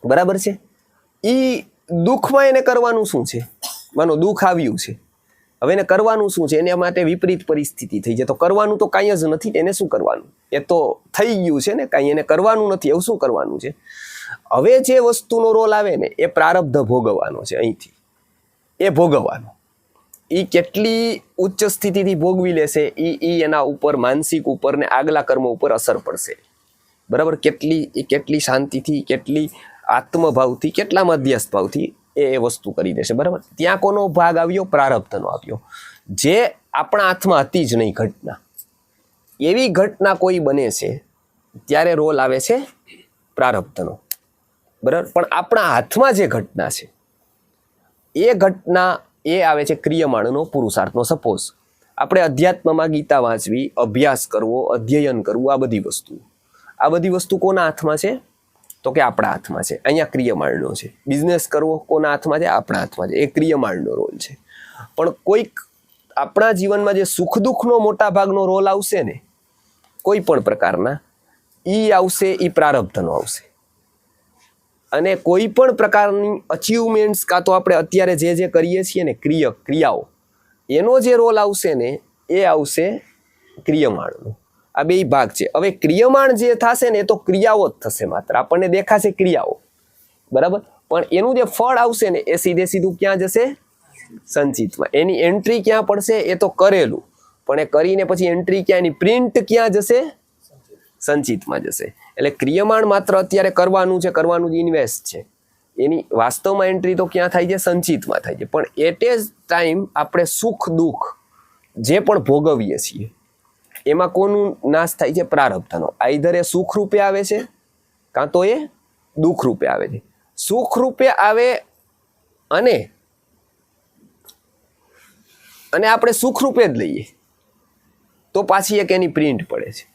બરાબર છે, એ દુઃખમાં એને કરવાનું શું છે? માનો દુઃખ આવ્યું છે, હવે એને કરવાનું શું છે? એના માટે વિપરીત પરિસ્થિતિ થઈ છે, તો કરવાનું તો કાંઈ જ નથી. એને શું કરવાનું? એ તો થઈ ગયું છે ને, કાંઈ એને કરવાનું નથી. એવું શું કરવાનું છે? હવે જે વસ્તુનો રોલ આવે ને એ પ્રારબ્ધ ભોગવવાનો છે. અહીંથી એ ભોગવવાનો, એ કેટલી ઉચ્ચ સ્થિતિથી ભોગવી લેશે એ એના ઉપર, માનસિક ઉપર ને આગલા કર્મ ઉપર અસર પડશે. બરાબર? કેટલી શાંતિથી, કેટલી આત્મભાવથી, કેટલા મધ્યસ્થ ભાવથી એ વસ્તુ કરી દેશે. બરાબર? ત્યાં કોનો ભાગ આવ્યો? પ્રારબ્ધનો આવ્યો, જે આપણા હાથમાં હતી જ નહીં ઘટના. એવી ઘટના કોઈ બને છે ત્યારે રોલ આવે છે પ્રારબ્ધનો. બરાબર? પણ આપણા હાથમાં જે ઘટના છે એ ઘટના એ આવે છે ક્રિયમાણનો, પુરુષાર્થનો. સપોઝ આપણે અધ્યાત્મમાં ગીતા વાંચવી, અભ્યાસ કરવો, અધ્યયન કરવું, આ બધી વસ્તુ કોના હાથમાં છે? તો કે આપણા હાથમાં છે. અહીંયા ક્રિયમાણનો છે. બિઝનેસ કરવો કોના હાથમાં છે? આપણા હાથમાં છે. એ ક્રિયમાણનો રોલ છે. પણ કોઈક આપણા જીવનમાં જે સુખ દુઃખનો મોટા ભાગનો રોલ આવશે ને, કોઈ પણ પ્રકારના, એ આવશે, એ પ્રારબ્ધનો આવશે. અને કોઈ પણ પ્રકારની અચીવમેન્ટ્સ, કાં તો આપણે અત્યારે જે કરીએ છીએ ને ક્રિયાઓ, એનો જે રોલ આવશે ને એ આવશે ક્રિયમાણનો. આ બે ભાગ છે. હવે ક્રિયમાણ જે થશે ને એ તો ક્રિયાઓ જ થશે, માત્ર આપણને દેખાશે ક્રિયાઓ, બરાબર? પણ એનું જે ફળ આવશે ને એ સીધું ક્યાં જશે? સંચિતમાં. એની એન્ટ્રી ક્યાં પડશે? એ તો કરેલું, પણ એ કરીને પછી એન્ટ્રી ક્યાં, એની પ્રિન્ટ ક્યાં જશે? સંચિતમાં જશે. એટલે ક્રિયમાણ માત્ર અત્યારે કરવાનું જ ઇન્વેસ્ટ છે. એની વાસ્તવમાં એન્ટ્રી તો ક્યાં થાય છે? સંચિતમાં થાય છે. પણ એટ એ ટાઈમ આપણે સુખ દુઃખ જે પણ ભોગવીએ છીએ એમાં કોનું નાશ થાય છે? પ્રારબ્ધનો. આઈધર એ સુખ રૂપે આવે છે કાં તો એ દુઃખ રૂપે આવે છે. સુખ રૂપે આવે અને આપણે સુખ રૂપે જ લઈએ તો પાછી એક એની પ્રિન્ટ પડે છે.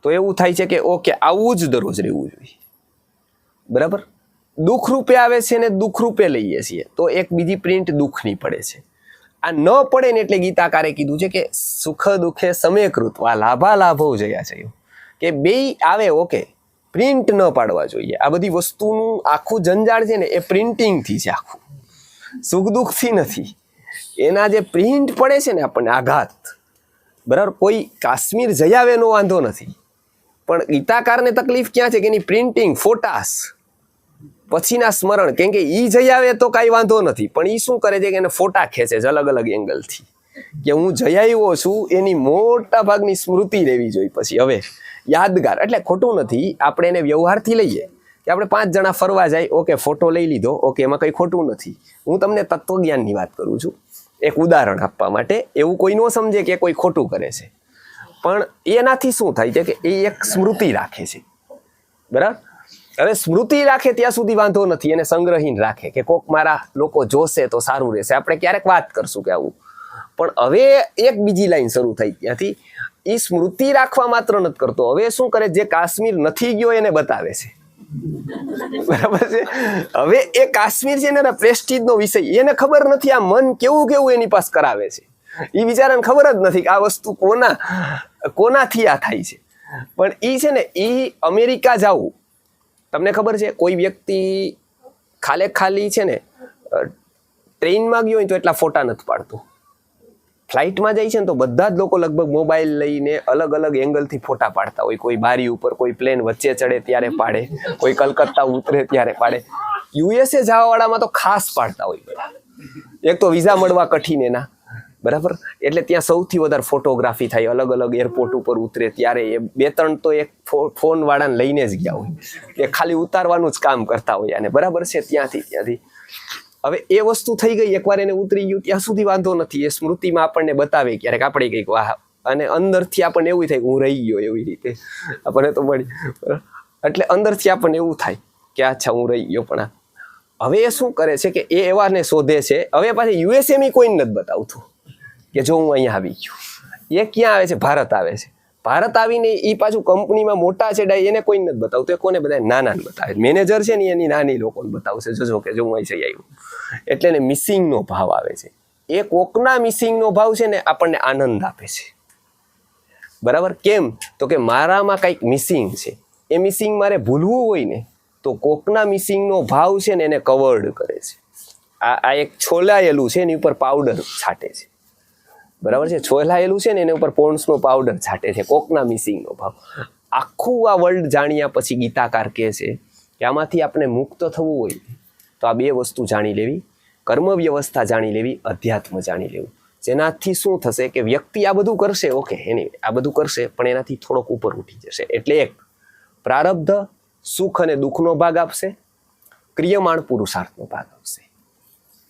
તો એવું થાય છે કે ઓકે આવું જ દરરોજ રહેવું જોઈએ. બરાબર? દુઃખ રૂપે આવે છે ને દુઃખ રૂપે લઈએ છીએ તો એક બીજી પ્રિન્ટ દુઃખની પડે છે. આ ન પડે ને એટલે ગીતાકારે કીધું છે કે સુખ દુઃખે સમેકૃત્વા લાભા લાભો જયા છે, કે બેય આવે ઓકે, પ્રિન્ટ ન પાડવા જોઈએ. આ બધી વસ્તુનું આખું જંજાળ છે ને એ પ્રિન્ટિંગથી છે, આખું સુખ દુઃખથી નથી. એના જે પ્રિન્ટ પડે છે ને આપણને આઘાત, બરાબર? કોઈ કાશ્મીર જઈ આવે એનો વાંધો નથી, પણ ગીતાકારને તકલીફ ક્યાં છે કે એની પ્રિન્ટિંગ, ફોટાસ, પછીના સ્મરણ. કેમ કે ઈ જઈ આવે તો કાંઈ વાંધો નથી, પણ ઈ શું કરે છે કે એને ફોટા ખેંચે છે અલગ અલગ એંગલથી, કે હું જઈ આવ્યો છું, એની મોટા ભાગની સ્મૃતિ રહેવી જોઈએ પછી હવે યાદગાર. એટલે ખોટું નથી, આપણે એને વ્યવહારથી લઈએ કે આપણે 5 જણા ફરવા જાય, ઓકે ફોટો લઈ લીધો, ઓકે એમાં કંઈ ખોટું નથી. હું તમને તત્વજ્ઞાનની વાત કરું છું એક ઉદાહરણ આપવા માટે. એવું કોઈ ન સમજે કે કોઈ ખોટું કરે છે, પણ એનાથી શું થાય છે કે એ એક સ્મૃતિ રાખે છે. બરાબર? હવે સ્મૃતિ રાખે ત્યાં સુધી વાંધો નથી, એને સંગ્રહીને રાખે કે કોક મારા લોકો જોશે તો સારું રહેશે, આપણે ક્યારેક વાત કરશું કે આવું. પણ હવે એક બીજી લાઈન શરૂ થઈ ત્યાંથી, એ સ્મૃતિ રાખવા માત્ર નથી કરતો, હવે શું કરે, જે કાશ્મીર નથી ગયો એને બતાવે છે. બરાબર છે? હવે એ કાશ્મીર છે ને પ્રેસ્ટીજનો વિષય, એને ખબર નથી આ મન કેવું એની પાસે કરાવે છે. એ બિચારાને ખબર જ નથી કે આ વસ્તુ કોનાથી આ થાય છે. પણ એ છે ને, એ અમેરિકા જાવું, તમને ખબર છે કોઈ વ્યક્તિ ખાલી છે ને ટ્રેનમાં ગયો હોય તો એટલા ફોટા નથી પાડતું, ફ્લાઇટમાં જાય છે ને તો બધા જ લોકો લગભગ મોબાઈલ લઈને અલગ અલગ એંગલથી ફોટા પાડતા હોય. કોઈ બારી ઉપર, કોઈ પ્લેન વચ્ચે ચડે ત્યારે પાડે, કોઈ કલકત્તા ઉતરે ત્યારે પાડે. યુએસએ જવાવાળામાં તો ખાસ પાડતા હોય બધા. એક તો વિઝા મળવા કઠિન એના, બરાબર, એટલે ત્યાં સૌથી વધારે ફોટોગ્રાફી થાય. અલગ અલગ એરપોર્ટ ઉપર ઉતરે ત્યારે એ 2-3 તો એક ફોન વાળાને લઈને જ ગયા હોય, એ ખાલી ઉતારવાનું જ કામ કરતા હોય. અને બરાબર છે, ત્યાંથી હવે એ વસ્તુ થઈ ગઈ, એકવાર એને ઉતરી ગયું ત્યાં સુધી વાંધો નથી. એ સ્મૃતિમાં આપણને બતાવે ક્યારેક, આપણે કંઈક વાહ, અને અંદરથી આપણને એવું થાય કે હું રહી ગયો, એવી રીતે આપણને તો મળી. એટલે અંદરથી આપણને એવું થાય કે અચ્છા હું રહી ગયો. પણ હવે એ શું કરે છે કે એ એવાને શોધે છે. હવે પાછી યુએસએમાં કોઈને નથી બતાવતું કે જો હું અહીંયા આવી ગયો. એ ક્યાં આવે છે? ભારત આવે છે. ભારત આવીને એ પાછું કંપનીમાં મોટા છે ડાય, એને કોઈ નથી બતાવતું. એ કોને બતાવે? નાનાને બતાવે. મેનેજર છે ને એની નાની લોકોને બતાવશે, જોજો કે જો હું અહીં આવ્યું. એટલે એને મિસિંગનો ભાવ આવે છે. એ કોકના મિસિંગનો ભાવ છે ને આપણને આનંદ આપે છે. બરાબર? કેમ? તો કે મારામાં કંઈક મિસિંગ છે. એ મિસિંગ મારે ભૂલવું હોય ને તો કોકના મિસિંગનો ભાવ છે ને એને કવર્ડ કરે છે. આ એક છોલાયેલું છે એની ઉપર પાવડર છાંટે છે. બરાબર છે? છોલાયેલું છે ને એની ઉપર પોન્ડ્સનો પાવડર છાંટે છે, કોકના મિસિંગનો ભાવ. આખું આ વર્લ્ડ જાણ્યા પછી ગીતાકાર કહે છે કે આમાંથી આપણે મુક્ત થવું હોય તો આ 2 વસ્તુ જાણી લેવી, કર્મ વ્યવસ્થા જાણી લેવી, અધ્યાત્મ જાણી લેવું. જેનાથી શું થશે કે વ્યક્તિ આ બધું કરશે, ઓકે, એની આ બધું કરશે, પણ એનાથી થોડોક ઉપર ઉઠી જશે. એટલે એક પ્રારબ્ધ સુખ અને દુઃખનો ભાગ આપશે, ક્રિયમાણ પુરુષાર્થનો ભાગ આપશે.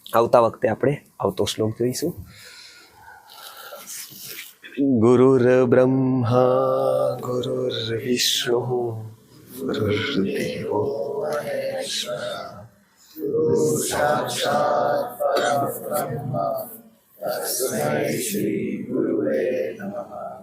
આવતા વખતે આપણે આવતો શ્લોક જોઈશું. ગુરુર બ્રહ્મા ગુરુર્વિષ્ણુ ગુરુર્દેવો મહેશ્વરઃ ગુરુ સાક્ષાત પરબ્રહ્મ તસ્મૈ શ્રી ગુરુવે નમઃ.